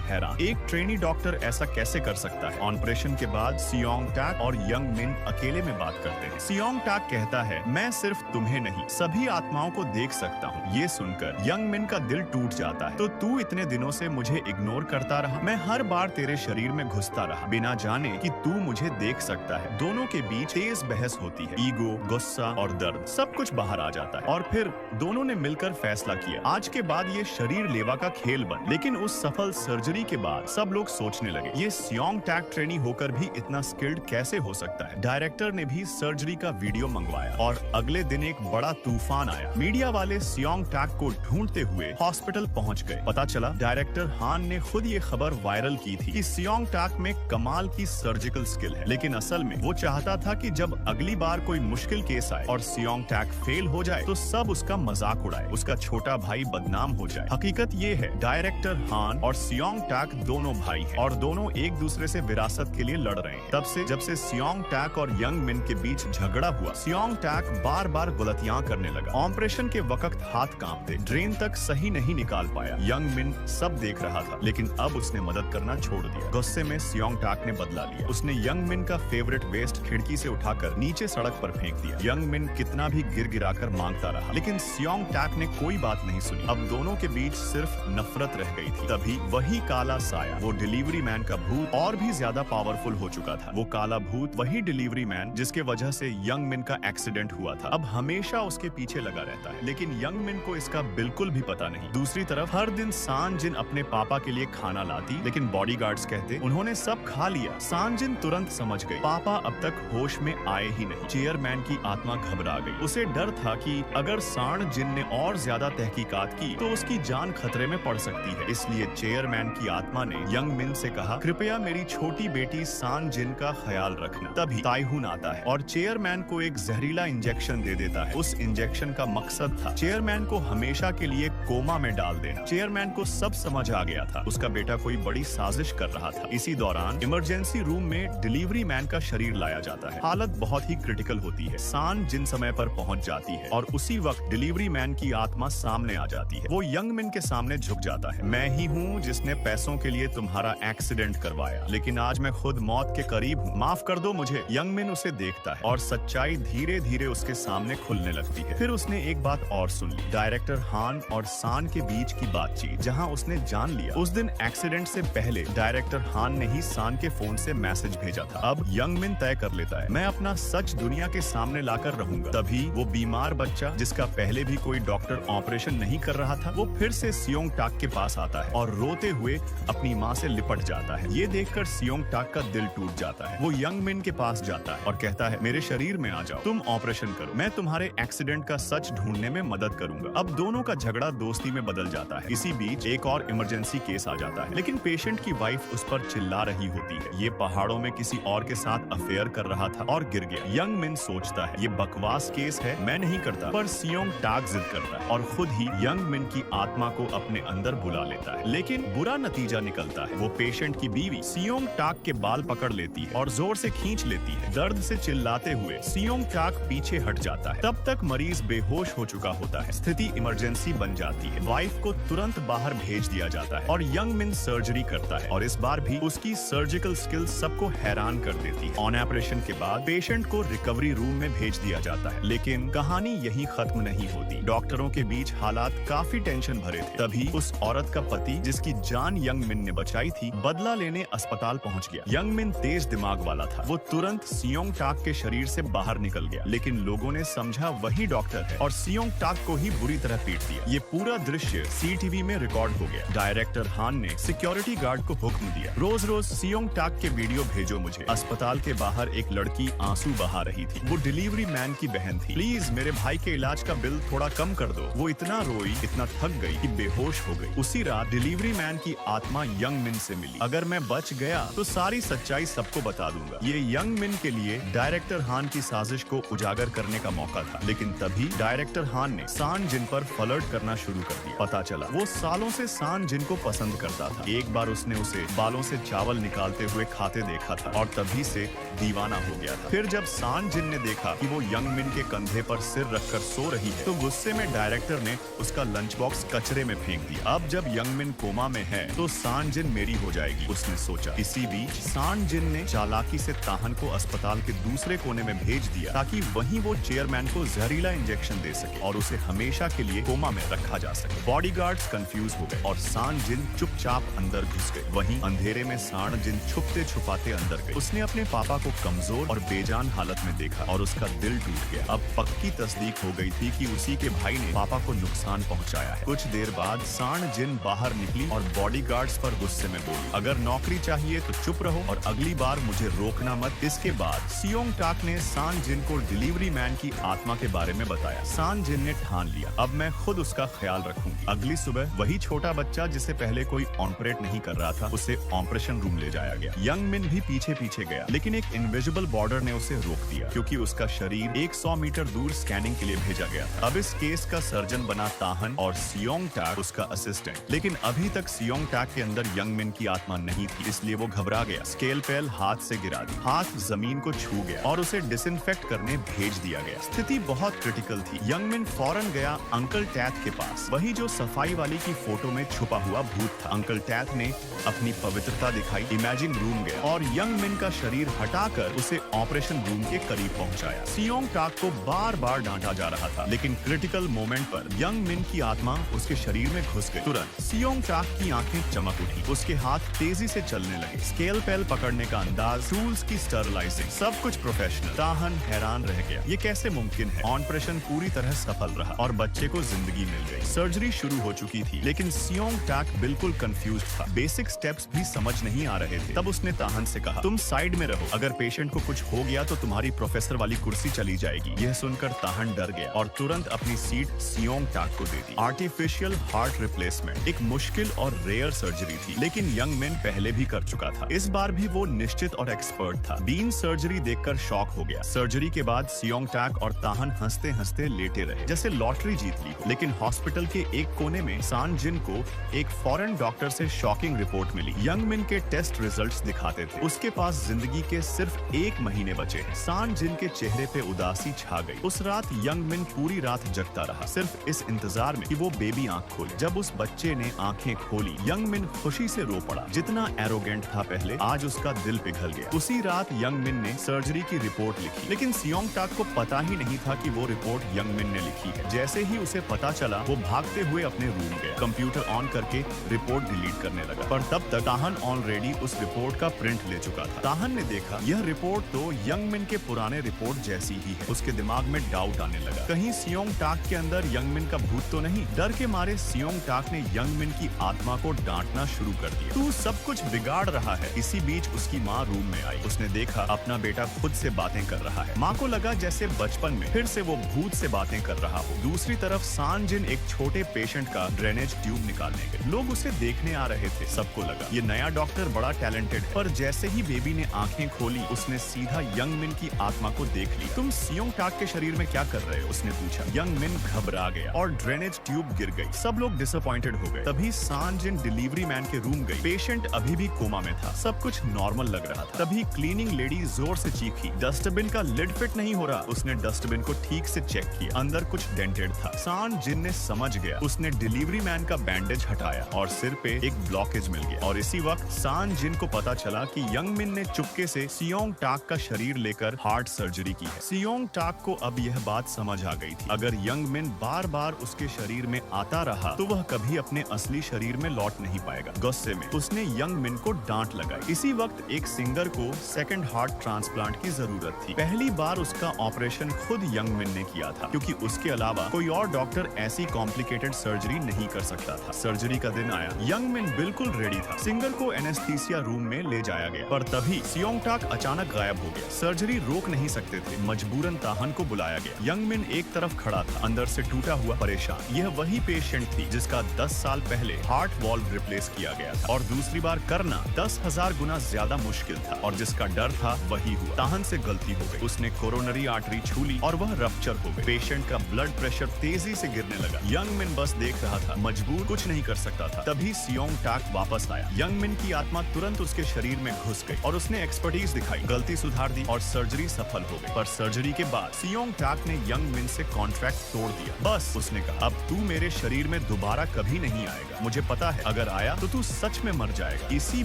हैरान, एक ट्रेनी डॉक्टर ऐसा कैसे कर सकता है। ऑपरेशन के बाद सियोंग टाक और यंग मिन अकेले में बात करते हैं। सियोंग टाक कहता है, मैं सिर्फ तुम्हें नहीं, सभी आत्माओं को देख सकता हूँ। ये सुनकर यंग मिन का दिल टूट जाता है। तो तू इतने दिनों से मुझे इग्नोर करता रहा, मैं हर बार तेरे शरीर में घुसता रहा बिना जाने कि तू मुझे देख सकता है। दोनों के बीच तेज बहस होती है। ईगो, गुस्सा और दर्द सब कुछ बाहर आ जाता है और फिर दोनों ने मिलकर फैसला किया, आज के बाद ये शरीर लेवा का खेल बन। लेकिन उस सफल सर्जरी के बाद सब लोग सोचने लगे, ये सियोंग टाक ट्रेनी होकर भी इतना स्किल्ड कैसे हो सकता है। डायरेक्टर ने भी सर्जरी का वीडियो मंगवाया और अगले दिन एक बड़ा तूफान आया। मीडिया वाले सियोंग टाक को ढूंढते हुए हॉस्पिटल पहुंच गए। पता चला डायरेक्टर हान ने खुद ये खबर वायरल की थी कि सियोंग टाक में कमाल की सर्जिकल स्किल है। लेकिन असल में वो चाहता था कि जब अगली बार कोई मुश्किल केस आए और सियोंग टाक फेल हो जाए तो सब उसका मजाक उड़ाए, उसका छोटा भाई बदनाम हो जाए। हकीकत ये है, डायरेक्टर हान और सियोंग टाक दोनों भाई हैं और दोनों एक दूसरे से विरासत के लिए लड़ रहे हैं। तब से जब से सियोंग टाक और यंग मिन के बीच झगड़ा हुआ, सियोंग टाक बार बार गलतियां करने लगा। ऑपरेशन के वक्त हाथ कांपते, ड्रेन तक सही नहीं निकाल पाया। यंग मिन सब देख रहा था, लेकिन अब उसने मदद करना छोड़ दिया। गुस्से में सियोंग टाक ने बदला लिया। उसने यंग मिन का फेवरेट वेस्ट खिड़की से उठाकर नीचे सड़क पर फेंक दिया। यंग मिन कितना भी गिर गिराकर मांगता रहा, लेकिन सियोंग टाक ने कोई बात नहीं सुनी। अब दोनों के बीच सिर्फ नफरत रह गई थी। तभी वही काला साया, वो डिलीवरी मैन का भूत, और भी ज्यादा पावरफुल हो चुका था। वो काला भूत वही डिलीवरी मैन जिसके वजह से यंग मिन का एक्सीडेंट हुआ था, अब हमेशा उसके पीछे लगा रहता है। लेकिन यंग मिन को इसका बिल्कुल भी पता नहीं। दूसरी तरफ हर दिन सांजिन अपने पापा के लिए खाना लाती, लेकिन बॉडीगार्ड्स कहते उन्होंने सब खा लिया। सांजिन तुरंत समझ गई, पापा अब तक होश में आए ही नहीं। चेयरमैन की आत्मा घबरा गई। उसे डर था कि अगर सांड जिन ने और ज्यादा तहकीकात की तो उसकी जान खतरे में पड़ सकती है। इसलिए चेयरमैन की आत्मा ने यंग मिन से कहा, कृपया मेरी छोटी बेटी सांड जिन का ख्याल रखना। तभी ताइहून आता है और चेयरमैन को एक जहरीला इंजेक्शन दे देता है। उस इंजेक्शन का मकसद था चेयरमैन को हमेशा के लिए कोमा में डाल देना। चेयरमैन को सब समझ आ गया था, उसका बेटा कोई बड़ी साजिश कर रहा था। इसी दौरान इमरजेंसी रूम में डिलीवरी मैन का शरीर लाया जाता है। हालत बहुत ही क्रिटिकल होती है। सान जिन समय पर पहुंच जाती है और उसी वक्त डिलीवरी मैन की आत्मा सामने आ जाती है। वो यंग मिन के सामने झुक जाता है। मैं ही हूँ जिसने पैसों के लिए तुम्हारा एक्सीडेंट करवाया, लेकिन आज मैं खुद मौत के करीब हूँ, माफ कर दो मुझे। यंग मिन उसे देखता है और सच्चाई धीरे धीरे उसके सामने खुलने लगती है। फिर उसने एक बात और सुन ली, डायरेक्टर हान और सान के बीच की बातचीत, जहाँ उसने जान लिया उस दिन एक्सीडेंट से पहले डायरेक्टर हान ने ही सान के फोन से मैसेज भेजा था। अब यंग मिन तय कर लेता है, मैं अपना सच दुनिया के सामने लाकर रहूंगा। तभी वो बीमार बच्चा जिसका पहले भी कोई डॉक्टर ऑपरेशन नहीं कर रहा था, वो फिर से सियोंग टाक के पास आता है और रोते हुए अपनी माँ से लिपट जाता है। ये देखकर सियोंग टाक का दिल टूट जाता है। वो यंग मिन के पास जाता है और कहता है, मेरे शरीर में आ जाओ, तुम ऑपरेशन करो, मैं तुम्हारे एक्सीडेंट का सच ढूंढने में मदद करूंगा। अब दोनों का झगड़ा दोस्ती में बदल जाता है। इसी बीच एक और इमरजेंसी केस आ जाता है, लेकिन पेशेंट की वाइफ उस पर चिल्ला रही होती है। ये पहाड़ों में किसी और के साथ अफेयर कर रहा था और गिर गया। यंग मिन सोचता है, ये बकवास केस है, मैं नहीं करता, पर सियोंग टाक जिद करता है और खुद ही यंग मिन की आत्मा को अपने अंदर बुला लेता है। लेकिन बुरा नतीजा निकलता है। वो पेशेंट की बीवी सियोंग टाक के बाल पकड़ लेती है और जोर से खींच लेती है। दर्द से चिल्लाते हुए सियोंग टाक पीछे हट जाता है। तब तक मरीज बेहोश हो चुका होता है। स्थिति इमरजेंसी बन जाती है। वाइफ को तुरंत बाहर भेज दिया जाता है और यंग मिन सर्जरी करता है और इस बार भी उसकी सर्जिकल स्किल सबको हैरान कर देती है। ऑन ऑपरेशन के बाद पेशेंट को रिकवरी रूम में भेज दिया जाता है, लेकिन कहानी यही खत्म नहीं होती। डॉक्टरों के बीच हालात काफी टेंशन भरे थे। तभी उस औरत का पति, जिसकी जान यंग मिन ने बचाई थी, बदला लेने अस्पताल पहुंच गया। यंग मिन तेज दिमाग वाला था। वो तुरंत सियोंग टाक के शरीर से बाहर निकल गया, लेकिन लोगों ने समझा वही डॉक्टर है और सियोंग टाक को ही बुरी तरह पीट दिया। ये पूरा दृश्य सीटीवी में रिकॉर्ड हो गया। डायरेक्टर हान ने सिक्योरिटी गार्ड को हुक्म दिया, रोज रोज सियोंग टाक के वीडियो भेजो मुझे। अस्पताल के बाहर एक लड़की आंसू बहा रही थी। वो डिलीवरी मैन की बहन थी। प्लीज मेरे भाई के इलाज का बिल थोड़ा कम कर दो। वो इतना रोई, इतना थक गई कि बेहोश हो गई। उसी रात डिलीवरी मैन की आत्मा यंग मिन से मिली। अगर मैं बच गया तो सारी सच्चाई सबको बता दूंगा। ये यंग मिन के लिए डायरेक्टर हान की साजिश को उजागर करने का मौका था, लेकिन तभी डायरेक्टर हान ने सान जिन पर फ्लर्ट करना शुरू कर दिया। पता चला वो सालों से सान जिन को पसंद करता था। एक बार उसने उसे बालों से चावल निकालते हुए खाते देखा था और तभी से दीवाना हो गया था। फिर जब सान जिन ने देखा कि वो यंग मिन के कंधे पर सिर रखकर सो रही है तो गुस्से में डायरेक्टर ने उसका लंच बॉक्स कचरे में फेंक दिया। अब जब यंग मिन कोमा में है तो सान जिन मेरी हो जाएगी, उसने सोचा। इसी बीच सान जिन ने चालाकी से ताहन को अस्पताल के दूसरे कोने में भेज दिया ताकि वहीं वो चेयरमैन को जहरीला इंजेक्शन दे सके और उसे हमेशा के लिए कोमा में रखा जा सके। बॉडीगार्ड्स कंफ्यूज हो गए और सान जिन चुपचाप अंदर घुस गए। वहीं अंधेरे में सान जिन छुपते छुपाते अंदर गए। उसने अपने पापा को कमजोर और बेजान हालत में देखा और उसका दिल टूट गया। अब पक्की तस्दीक हो गई थी कि उसी के भाई ने पापा को नुकसान पहुंचाया है। कुछ देर बाद सान जिन बाहर निकली और बॉडीगार्ड्स पर गुस्से में बोली, अगर नौकरी चाहिए तो चुप रहो और अगली बार मुझे रोकना मत। इसके बाद सियोंग टाक ने सान जिन को डिलीवरी मैन की आत्मा के बारे में बताया। सान जिन ने ठान लिया, अब मैं खुद उसका ख्याल रखूंगी। अगली सुबह वही छोटा बच्चा जिसे पहले कोई ऑपरेट नहीं कर रहा था उसे ऑपरेशन रूम ले जाया गया। यंग मिन भी पीछे पीछे गया लेकिन एक इनविजिबल बॉर्डर ने उसे रोक दिया क्योंकि उसका शरीर 100 मीटर दूर स्कैनिंग के लिए भेजा गया था। अब इस केस का सर्जन बना ताहन और सियोंग टाक उसका असिस्टेंट। लेकिन अभी तक सियोंग टाक के अंदर यंग मिन की आत्मा नहीं थी, इसलिए वो घबरा गया। स्केल पेल हाथ से गिरा दी, हाथ जमीन को छू गया और उसे डिसइंफेक्ट करने भेज दिया गया। स्थिति बहुत क्रिटिकल थी। यंग मिन फौरन गया अंकल टैथ के पास, वही जो सफाई वाली की फोटो में छुपा हुआ भूत था। अंकल टैथ ने अपनी पवित्रता दिखाई, इमेजिन रूम गया और यंग मिन का शरीर हटाकर उसे ऑपरेशन रूम के करीब पहुंचाया। सियोंग टाक को बार बार डांटा जा रहा था लेकिन क्रिटिकल मोमेंट पर यंग मिन की आत्मा उसके शरीर में घुस गई। तुरंत सियोंग टाक की आंखें चमक उठी, उसके हाथ तेजी से चलने लगे। स्केल पेल पकड़ने का अंदाज, टूल्स की स्टरलाइजिंग, सब कुछ प्रोफेशनल। ताहन हैरान रह गया, ये कैसे मुमकिन है। ऑपरेशन पूरी तरह सफल रहा और बच्चे को जिंदगी मिल गई। सर्जरी शुरू हो चुकी थी लेकिन सियोंग टाक बिल्कुल कंफ्यूज था। बेसिक स्टेप्स भी समझ नहीं आ रहे थे। तब उसने ताहन से कहा, तुम साइड में रहो, अगर पेशेंट को कुछ हो गया तो तुम्हारी प्रोफेसर वाली कुर्सी चली जाएगी। यह सुनकर ताहन डर गया और तुरंत अपनी सीट सियोंग टाक को दे दी। आर्टिफिशियल हार्ट रिप्लेसमेंट एक मुश्किल और रेयर सर्जरी थी लेकिन यंग मिन पहले भी कर चुका था। इस बार भी वो निश्चित और एक्सपर्ट था। बीन सर्जरी देखकर शॉक हो गया। सर्जरी के बाद सियोंग टाक और ताहन हंसते हंसते लेटे रहे जैसे लॉटरी जीत ली। लेकिन हॉस्पिटल के एक कोने में सान जिन को एक फॉरेन डॉक्टर से शॉकिंग रिपोर्ट मिली। यंग मिन के टेस्ट रिजल्ट्स दिखाते थे उसके पास जिंदगी के सिर्फ 1 महीने बचे हैं। सान जिन के चेहरे पे उदासी छा गई। उस रात यंग मिन पूरी रात जगता रहा सिर्फ इस इंतजार में कि वो बेबी आंख खोले। जब उस बच्चे ने आंखें खोली यंग मिन खुशी से रो पड़ा। जितना एरोगेंट था पहले, आज उसका दिल पिघल गया। उसी रात यंग मिन ने सर्जरी की रिपोर्ट लिखी लेकिन सियोंग टाक को पता ही नहीं था कि वो रिपोर्ट यंग मिन ने लिखी है। जैसे ही उसे पता चला वो भागते हुए अपने रूम गया, कंप्यूटर ऑन करके रिपोर्ट डिलीट करने लगा। पर तब तक ताहन ऑलरेडी उस रिपोर्ट का प्रिंट ले चुका था। ताहन ने देखा यह रिपोर्ट तो यंग मिन के पुराने रिपोर्ट जैसी ही है। उसके दिमाग में डाउट आने लगा, कहीं सियोंग टाक के अंदर यंग मिन का भूत तो नहीं। डर के मारे सियोंग टाक ने यंग मिन की आत्मा को डांटना शुरू कर दिया, तू सब कुछ बिगाड़ रहा है। इसी बीच उसकी माँ रूम में आई। उसने देखा अपना बेटा खुद से बातें कर रहा है। माँ को लगा जैसे बचपन में फिर से वो भूत से बातें कर रहा हो। दूसरी तरफ सान जिन एक छोटे पेशेंट का ड्रेनेज ट्यूब निकालने गए। लोग उसे देखने आ रहे थे। सबको लगा ये नया डॉक्टर बड़ा टैलेंटेड है। पर जैसे ही बेबी ने आंखें खोली उसने सीधा यंग मिन की आत्मा को देख ली। तुम सियोंग टाक के शरीर में क्या कर रहे हो, उसने पूछा। यंग मिन घबरा गया और ड्रेनेज ट्यूब गिर गई। सब लोग डिसअपॉइंटेड हो गए। तभी सान जिन डिलीवरी मैन के रूम गई। पेशेंट अभी भी कोमा में था। सब कुछ नॉर्मल लग रहा था। तभी क्लीनिंग लेडी जोर से चीखी, डस्टबिन का लिड फिट नहीं हो रहा। उसने डस्टबिन को ठीक से चेक किया, अंदर कुछ डेंटेड था। सान जिन ने समझ गया। उसने डिलीवरी मैन का बैंडेज हटाया और सिर पे एक ब्लॉकेज मिल गया। और इसी वक्त सान जिन को पता चला कि यंग मिन ने चुपके से सियोंग टाक का शरीर लेकर हार्ट सर्जरी की है। सियोंग टाक को अब यह बात समझ आ गई थी, अगर यंग मिन बार बार उसके शरीर में आता रहा तो वह कभी अपने असली शरीर में लौट नहीं पाएगा। गुस्से में उसने यंग मिन को डांट लगाई। इसी वक्त एक सिंगर को सेकंड हार्ट ट्रांसप्लांट की जरूरत थी। पहली बार उसका ऑपरेशन खुद यंग मिन ने किया था क्योंकि उसके अलावा कोई और डॉक्टर ऐसी कॉम्प्लिकेटेड सर्जरी नहीं कर सकता था। सर्जरी का दिन आया। यंग मिन बिल्कुल रेडी था। सिंगर को एनेस्थीसिया रूम में ले जाया गया पर तभी सियोंग टाक अचानक गायब हो गया। सर्जरी रोक नहीं सकते थे। मजबूरन ताहन को बुलाया गया। यंग मिन एक तरफ खड़ा था, अंदर से टूटा हुआ, परेशान। यह वही पेशेंट थी जिसका 10 साल पहले हार्ट वॉल्व रिप्लेस किया गया था और दूसरी बार करना 10,000 गुना ज्यादा मुश्किल था और जिसका डर था वही हुआ। ताहन से गलती हो गई। उसने कोरोनरी आर्टरी छू ली और वह रफ्तार फ्रैक्चर हो गए। पेशेंट का ब्लड प्रेशर तेजी से गिरने लगा। यंग मिन बस देख रहा था, मजबूर कुछ नहीं कर सकता था। तभी सियोंग टाक वापस आया। यंग मिन की आत्मा तुरंत उसके शरीर में घुस गई और उसने एक्सपर्टीज दिखाई, गलती सुधार दी और सर्जरी सफल हो गई। पर सर्जरी के बाद सियोंग टाक ने यंग मिन से कॉन्ट्रैक्ट तोड़ दिया। बस उसने कहा, अब तू मेरे शरीर में दोबारा कभी नहीं आएगा। मुझे पता है अगर आया तो तू सच में मर जाएगा। इसी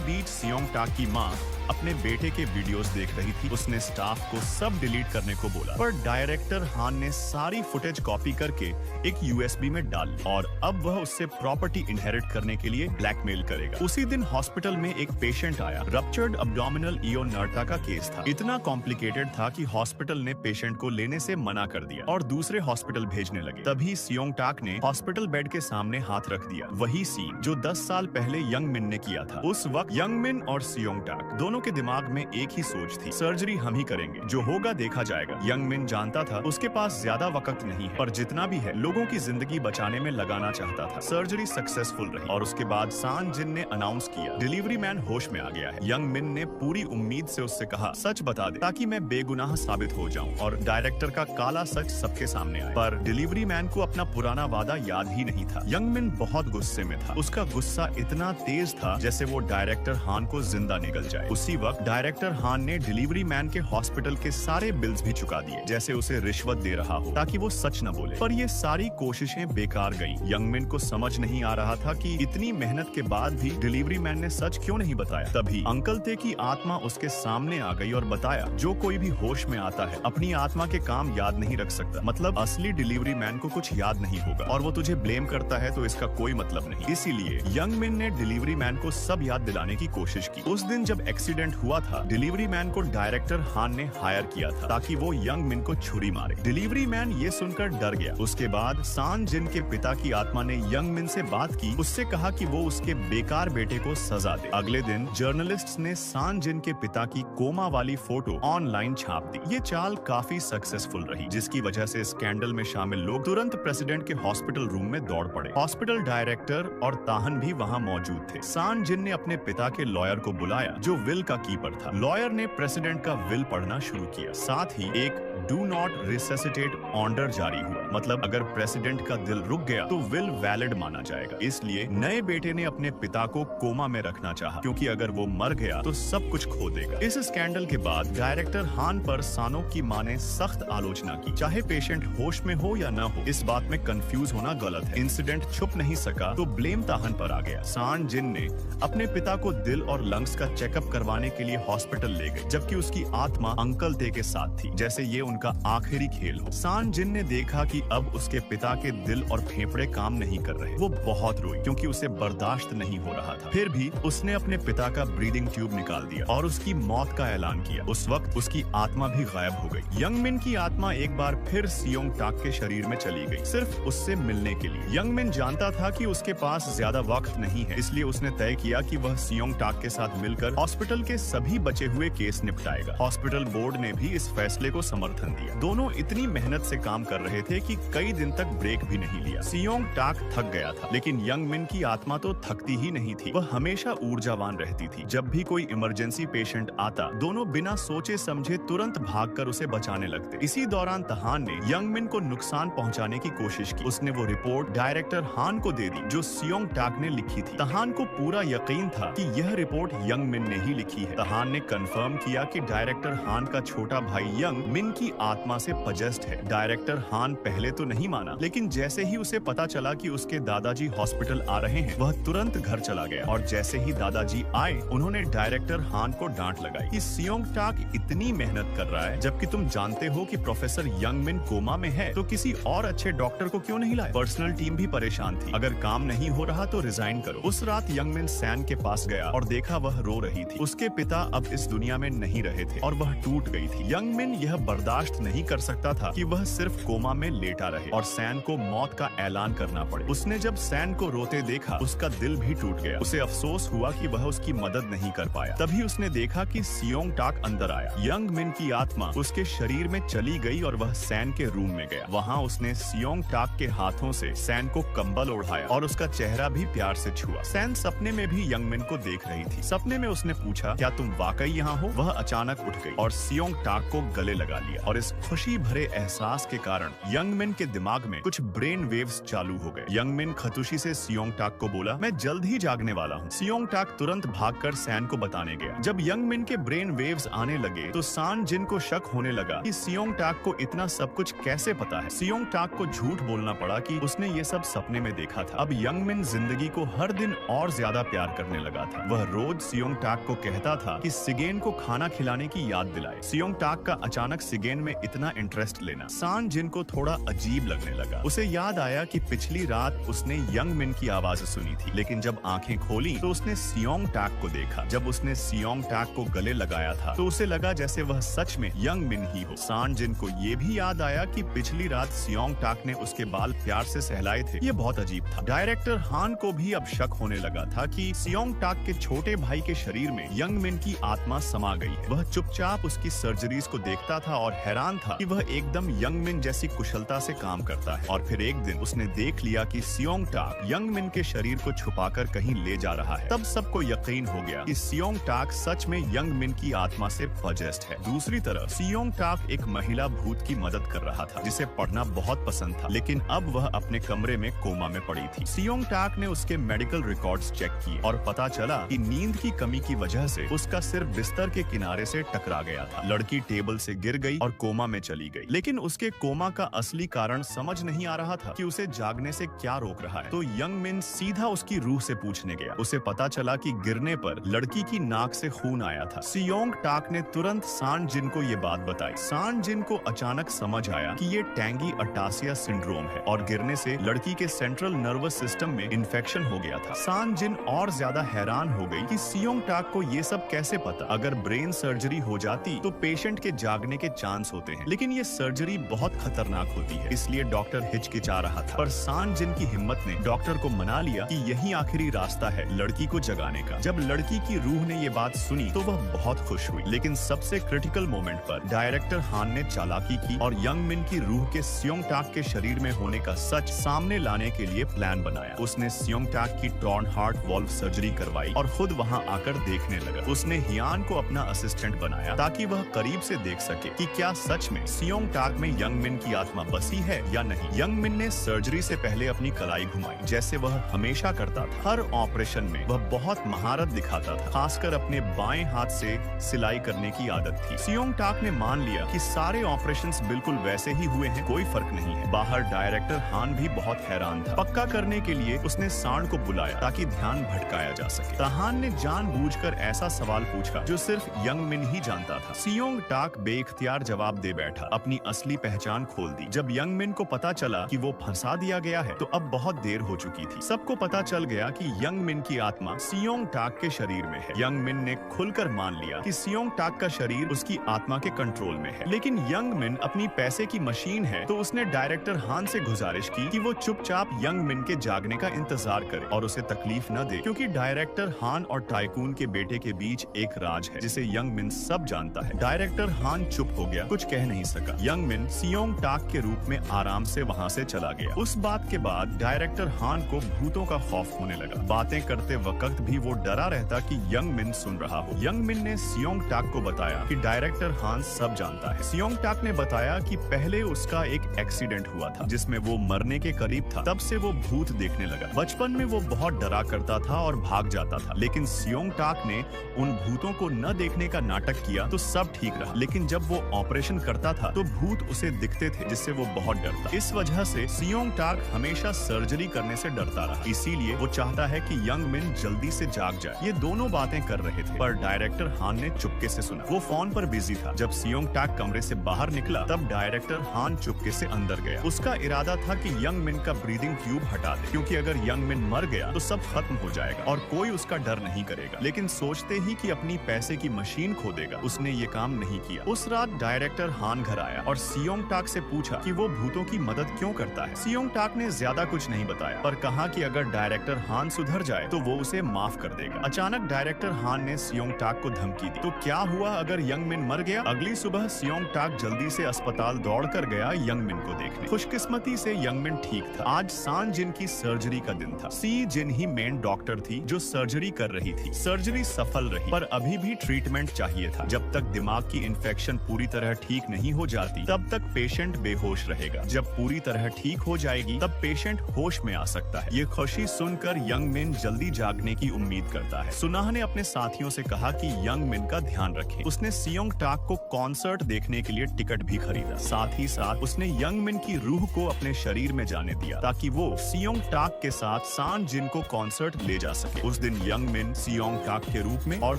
बीच सियोंग टाक की माँ अपने बेटे के वीडियोस देख रही थी। उसने स्टाफ को सब डिलीट करने को बोला, पर डायरेक्टर हान ने सारी फुटेज कॉपी करके एक यूएसबी में डाल ली और अब वह उससे प्रॉपर्टी इनहेरिट करने के लिए ब्लैकमेल करेगा। उसी दिन हॉस्पिटल में एक पेशेंट आया। रप्चर्ड अब्डोमिनल इयोनर्टा का केस था। इतना कॉम्प्लिकेटेड था कि हॉस्पिटल ने पेशेंट को लेने से मना कर दिया और दूसरे हॉस्पिटल भेजने लगे। तभी सियोंग टाक ने हॉस्पिटल बेड के सामने हाथ रख दिया। वही सीन जो 10 साल पहले यंग मिन ने किया था। उस वक्त यंग मिन और सियोंग टाक दोनों के दिमाग में एक ही सोच थी, सर्जरी हम ही करेंगे, जो होगा देखा जाएगा। यंग मिन जानता था उसके पास ज्यादा वक्त नहीं है, पर जितना भी है लोगों की जिंदगी बचाने में लगाना चाहता था। सर्जरी सक्सेसफुल रही और उसके बाद सान जिन ने अनाउंस किया, डिलीवरी मैन होश में आ गया है। यंग मिन ने पूरी उम्मीद से उससे कहा, सच बता दे ताकि मैं बेगुनाह साबित हो जाऊं और डायरेक्टर का काला सच सबके सामने आए। पर डिलीवरी मैन को अपना पुराना वादा याद ही नहीं था। यंग मिन बहुत गुस्से में था। उसका गुस्सा इतना तेज था जैसे वो डायरेक्टर हान को जिंदा निगल जाए। उसी वक्त डायरेक्टर हान ने डिलीवरी मैन के हॉस्पिटल के सारे बिल्स भी चुका दिए, जैसे उसे रिश्वत दे रहा हो ताकि वो सच न बोले। पर ये सारी कोशिशें बेकार गईं। यंग मिन को समझ नहीं आ रहा था कि इतनी मेहनत के बाद भी डिलीवरी मैन ने सच क्यों नहीं बताया। तभी अंकल ते की आत्मा उसके सामने आ गई और बताया, जो कोई भी होश में आता है अपनी आत्मा के काम याद नहीं रख सकता। मतलब असली डिलीवरी मैन को कुछ याद नहीं होगा और वो तुझे ब्लेम करता है तो इसका कोई मतलब नहीं। इसीलिए यंग मिन ने डिलीवरी मैन को सब याद दिलाने की कोशिश की। उस दिन जब एक्सीडेंट हुआ था, डिलीवरी मैन को डायरेक्टर हान ने हायर किया था ताकि वो यंग मिन को छुरी मारे। डिलीवरी मैन ये सुनकर डर गया। उसके बाद सान जिन के पिता की आत्मा ने यंग मिन से बात की, उससे कहा कि वो उसके बेकार बेटे को सजा दे। अगले दिन जर्नलिस्ट्स ने सान जिन के पिता की कोमा वाली फोटो ऑनलाइन छाप दी। ये चाल काफी सक्सेसफुल रही, जिसकी वजह से स्कैंडल में शामिल लोग तुरंत प्रेसिडेंट के हॉस्पिटल रूम में दौड़ पड़े। हॉस्पिटल डायरेक्टर और ताहन भी वहाँ मौजूद थे। सान जिन ने अपने पिता के लॉयर को बुलाया, जो विल का कीपर था। लॉयर ने प्रेसिडेंट का विल पढ़ना शुरू किया। साथ ही एक डू नॉट रिससिटेट ऑर्डर जारी हुआ। मतलब अगर प्रेसिडेंट का दिल रुक गया तो विल वैलिड माना जाएगा। इसलिए नए बेटे ने अपने पिता को कोमा में रखना चाहा, क्योंकि अगर वो मर गया तो सब कुछ खो देगा। इस स्कैंडल के बाद डायरेक्टर हान पर सानो की मां ने सख्त आलोचना की। चाहे पेशेंट होश में हो या न हो, इस बात में कंफ्यूज होना गलत है। इंसिडेंट छुप नहीं सका तो ब्लेम ताहन पर आ गया। सान जिन ने अपने पिता को दिल और लंग्स का चेकअप करवाने के लिए हॉस्पिटल ले गए, जबकि उसकी आत्मा अंकल ते के साथ थी, जैसे ये उनका आखिरी खेल हो। सान जिन ने देखा कि अब उसके पिता के दिल और फेफड़े काम नहीं कर रहे। वो बहुत रोई, क्योंकि उसे बर्दाश्त नहीं हो रहा था। फिर भी उसने अपने पिता का ब्रीदिंग ट्यूब निकाल दिया और उसकी मौत का ऐलान किया। उस वक्त उसकी आत्मा भी गायब हो गई। यंग मिन की आत्मा एक बार फिर सियोंग टाक के शरीर में चली गई, सिर्फ उससे मिलने के लिए। यंग मिन जानता था कि उसके पास ज्यादा वक्त नहीं है, इसलिए उसने तय किया कि वह सियोंग टाक के साथ मिलकर हॉस्पिटल के सभी बचे हुए केस निपटाएगा। हॉस्पिटल बोर्ड ने भी इस फैसले को समर्थन दिया। दोनों इतनी मेहनत से काम कर रहे थे कि कई दिन तक ब्रेक भी नहीं लिया। सियोंग टाक थक गया था, लेकिन यंग मिन की आत्मा तो थकती ही नहीं थी। वह हमेशा ऊर्जावान रहती थी। जब भी कोई इमरजेंसी पेशेंट आता, दोनों बिना सोचे समझे तुरंत भागकर उसे बचाने लगते। इसी दौरान तहान ने यंग मिन को नुकसान पहुंचाने की कोशिश की। उसने वो रिपोर्ट डायरेक्टर हान को दे दी, जो सियोंग टाक ने लिखी थी। तहान को पूरा यकीन था कि यह रिपोर्ट यंग मिन ने ही लिखी है। तहान ने कंफर्म किया कि डायरेक्टर हान का छोटा भाई यंग मिन की आत्मा से पजेस्ड है। डायरेक्टर हान पहले तो नहीं माना, लेकिन जैसे ही उसे पता चला कि उसके दादाजी हॉस्पिटल आ रहे हैं, वह तुरंत घर चला गया। और जैसे ही दादाजी आए, उन्होंने डायरेक्टर हान को डांट लगाई कि सियोंग टाक इतनी मेहनत कर रहा है, जबकि तुम जानते हो कि प्रोफेसर यंग मिन कोमा में है, तो किसी और अच्छे डॉक्टर को क्यों नहीं लाए? पर्सनल टीम भी परेशान थी। अगर काम नहीं हो रहा तो रिजाइन करो। उस रात यंग मिन सैन के पास गया और देखा वह रो रही थी। उसके पिता अब इस दुनिया में नहीं रहे थे और वह टूट गई थी। यंग मिन यह बर्दाश्त नहीं कर सकता था कि वह सिर्फ कोमा में लेटा रहे और सैन को मौत का ऐलान करना पड़े। उसने जब सैन को रोते देखा, उसका दिल भी टूट गया। उसे अफसोस हुआ कि वह उसकी मदद नहीं कर पाया। तभी उसने देखा कि सियोंग टाक अंदर आया। यंग मिन की आत्मा उसके शरीर में चली गई और वह सैन के रूम में गया। वहाँ उसने सियोंग टाक के हाथों से सैन को कंबल ओढ़ाया और उसका चेहरा भी प्यार से छुआ। सैन सपने में भी यंग मिन को देख रही थी। सपने में उसने पूछा, क्या तुम वाकई यहाँ हो? वह अचानक उठ गई और सियोंग टाक को गले लगा लिया और इस खुशी भरे एहसास के कारण यंग मिन के दिमाग में कुछ ब्रेन वेव्स चालू हो गए। यंग मिन खतुशी से सियोंग टाक को बोला, मैं जल्द ही जागने वाला हूँ। सियोंग टाक तुरंत भागकर सैन को बताने गया। जब यंग मिन के ब्रेन वेव्स आने लगे तो सान जिन को शक होने लगा कि सियोंग टाक को इतना सब कुछ कैसे पता है। सियोंग टाक को झूठ बोलना पड़ा कि उसने ये सब सपने में देखा था। अब यंग मिन जिंदगी को हर दिन और ज्यादा प्यार करने लगा था। वह रोज सियोंग टाक को कहता था कि सिगेन को खाना खिलाने की याद दिलाए। सियोंग टाक का अचानक सिगेन में इतना इंटरेस्ट लेना सान जिन को थोड़ा अजीब लगने लगा। उसे याद आया कि पिछली रात उसने यंग मिन की आवाज सुनी थी, लेकिन जब आंखें खोली तो उसने सियोंग टाक को देखा। जब उसने सियोंग टाक को गले लगाया था तो उसे लगा जैसे वह सच में यंग मिन ही हो। सान जिन को ये भी याद आया कि पिछली रात सियोंग टाक ने उसके बाल प्यार से सहलाए थे। ये बहुत अजीब था। डायरेक्टर हान को भी अब शक होने लगा था कि सियोंग टाक के छोटे भाई के शरीर में यंग मिन की आत्मा समा गई है। वह चुपचाप उसकी सर्जरीज को देखता था और हैरान था कि वह एकदम यंग मिन जैसी कुशलता से काम करता है। और फिर एक दिन उसने देख लिया कि सियोंग टाक यंग मिन के शरीर को छुपाकर कहीं ले जा रहा है। तब सबको यकीन हो गया कि सियोंग टाक सच में यंग मिन की आत्मा से पजेस्ड है। दूसरी तरफ सियोंग टाक एक महिला भूत की मदद कर रहा था जिसे पढ़ना बहुत पसंद था, लेकिन अब वह अपने कमरे में कोमा में पड़ी थी। सियोंग टाक ने उसके मेडिकल रिकॉर्ड्स चेक किए और पता चला कि नींद की कमी की वजह से उसका सिर बिस्तर के किनारे से टकरा गया था। लड़की टेबल से गिर गई और कोमा में चली गई, लेकिन उसके कोमा का असली कारण समझ नहीं आ रहा था कि उसे जागने से क्या रोक रहा है। तो यंग मिन सीधा उसकी रूह से पूछने गया। उसे पता चला कि गिरने पर लड़की की नाक से खून आया था। सियोंग टाक ने तुरंत सान जिन को ये बात बताई। सान जिन को अचानक समझ आया कि ये टैंगी अटासिया सिंड्रोम है और गिरने से लड़की के सेंट्रल नर्वस सिस्टम में इन्फेक्शन हो गया था। सान जिन और ज्यादा हैरान हो गई कि सियोंग टाक को ये सब कैसे पता। अगर ब्रेन सर्जरी हो जाती तो पेशेंट के जागने के चांस होते हैं, लेकिन ये सर्जरी बहुत खतरनाक होती है, इसलिए डॉक्टर हिचकिचा रहा था। पर सान जिन की हिम्मत ने डॉक्टर को मना लिया कि यही आखिरी रास्ता है लड़की को जगाने का। जब लड़की की रूह ने ये बात सुनी तो वह बहुत खुश हुई, लेकिन सबसे क्रिटिकल मोमेंट पर डायरेक्टर हान ने चालाकी की और यंग मिन की रूह के सियोंग टाक के शरीर में होने का सच सामने लाने के लिए प्लान बनाया। उसने सियोंग टाक की टॉर्न हार्ट वॉल्व सर्जरी करवाई और खुद वहां आकर देखने लगा। उसने हियान को अपना असिस्टेंट बनाया ताकि वह करीब से देख सके कि क्या सच में सियोंग टाक में यंग मिन की आत्मा बसी है या नहीं। यंग मिन ने सर्जरी से पहले अपनी कलाई घुमाई जैसे वह हमेशा करता था। हर ऑपरेशन में वह बहुत महारत दिखाता था, खासकर अपने बाएं हाथ से सिलाई करने की आदत थी। सियोंग टाक ने मान लिया कि सारे ऑपरेशंस बिल्कुल वैसे ही हुए हैं, कोई फर्क नहीं है। बाहर डायरेक्टर हान भी बहुत हैरान था। पक्का करने के लिए उसने सांड को बुलाया ताकि ध्यान भटकाया जा सके। तहान ने जानबूझकर ऐसा सवाल पूछा जो सिर्फ यंग मिन ही जानता था। सियोंग टाक बेइख्तियार जवाब दे बैठा, अपनी असली पहचान खोल दी। जब यंग मिन को पता चला कि वो फंसा दिया गया है तो अब बहुत देर हो चुकी थी। सबको पता चल गया कि यंग मिन की आत्मा सियोंग टाक के शरीर में है। यंग मिन ने खुलकर मान लिया कि सियोंग टाक का शरीर उसकी आत्मा के कंट्रोल में है, लेकिन यंग मिन अपनी पैसे की मशीन है, तो उसने डायरेक्टर हान से गुजारिश की कि वो चुपचाप यंग मिन के जागने का इंतजार करे और उसे तकलीफ न दे, क्योंकि डायरेक्टर हान और टाइकून के बेटे के बीच एक राज है जिसे यंग मिन सब जानता है। डायरेक्टर हान चुप हो गया, कुछ कह नहीं सका। यंग मिन सियोंग टाक के रूप में आराम से वहाँ से चला गया। उस बात के बाद डायरेक्टर हान को भूतों का खौफ होने लगा। बातें करते वक्त भी वो डरा रहता कि यंग मिन सुन रहा हो। यंग मिन ने सियोंग टाक को बताया कि डायरेक्टर हान सब जानता है। सियोंग टाक ने बताया कि पहले उसका एक एक्सीडेंट हुआ था जिसमें वो मरने के करीब था। तब से वो भूत देखने लगा। बचपन में वो बहुत डरा करता था और भाग जाता था, लेकिन सियोंग टाक ने उन भूतों को न देखने का नाटक किया तो सब ठीक रहा। लेकिन जब वो ऑपरेशन करता था तो भूत उसे दिखते थे जिससे वो बहुत डरता। इस वजह से सियोंग टाक हमेशा सर्जरी करने से डरता रहा। इसीलिए वो चाहता है कि यंग मिन जल्दी से जाग जाए। ये दोनों बातें कर रहे थे, पर डायरेक्टर हान ने चुपके से सुना। वो फोन पर बिजी था। जब सियोंग टाक कमरे से बाहर निकला तब डायरेक्टर हान चुपके से अंदर गया। उसका इरादा था कि यंग मिन का ब्रीदिंग ट्यूब हटा दे, क्योंकि अगर यंग मिन मर गया तो सब खत्म हो जाएगा और कोई उसका डर नहीं करेगा। लेकिन सोचते ही कि अपनी पैसे की मशीन खो देगा, उसने ये काम नहीं किया। उस रात डायरेक्टर हान घर आया और सियोंग टाक से पूछा कि वो भूतों की मदद क्यों करता है। सियोंग टाक ने ज्यादा कुछ नहीं बताया, पर कहा कि अगर डायरेक्टर हान सुधर जाए तो वो उसे माफ कर देगा। अचानक डायरेक्टर हान ने सियोंग टाक को धमकी दी। तो क्या हुआ अगर यंग मिन मर गया? अगली सुबह सियोंग टाक जल्दी से अस्पताल दौड़ कर गया यंग मिन को देखने। खुशकिस्मती से यंग मिन ठीक था। आज सान जिन की सर्जरी का दिन था। सी जिन ही मेन डॉक्टर थी जो सर्जरी कर रही थी। सर्जरी सफल रही, पर अभी भी ट्रीटमेंट चाहिए था। जब तक दिमाग की इन्फेक्शन पूरी तरह ठीक नहीं हो जाती दिखती, तब तक पेशेंट बेहोश रहेगा। जब पूरी तरह ठीक हो जाएगी तब पेशेंट होश में आ सकता है। ये खुशी सुनकर यंग मिन जल्दी जागने की उम्मीद करता है। सुनाह ने अपने साथियों से कहा कि यंग मिन का ध्यान रखें। उसने सियोंग टाक को कॉन्सर्ट देखने के लिए टिकट भी खरीदा। साथ ही साथ उसने यंग मिन की रूह को अपने शरीर में जाने दिया ताकि वो सियोंग टाक के साथ सान जिन को कॉन्सर्ट ले जा सके। उस दिन यंग मिन सियोंग टाक के रूप में और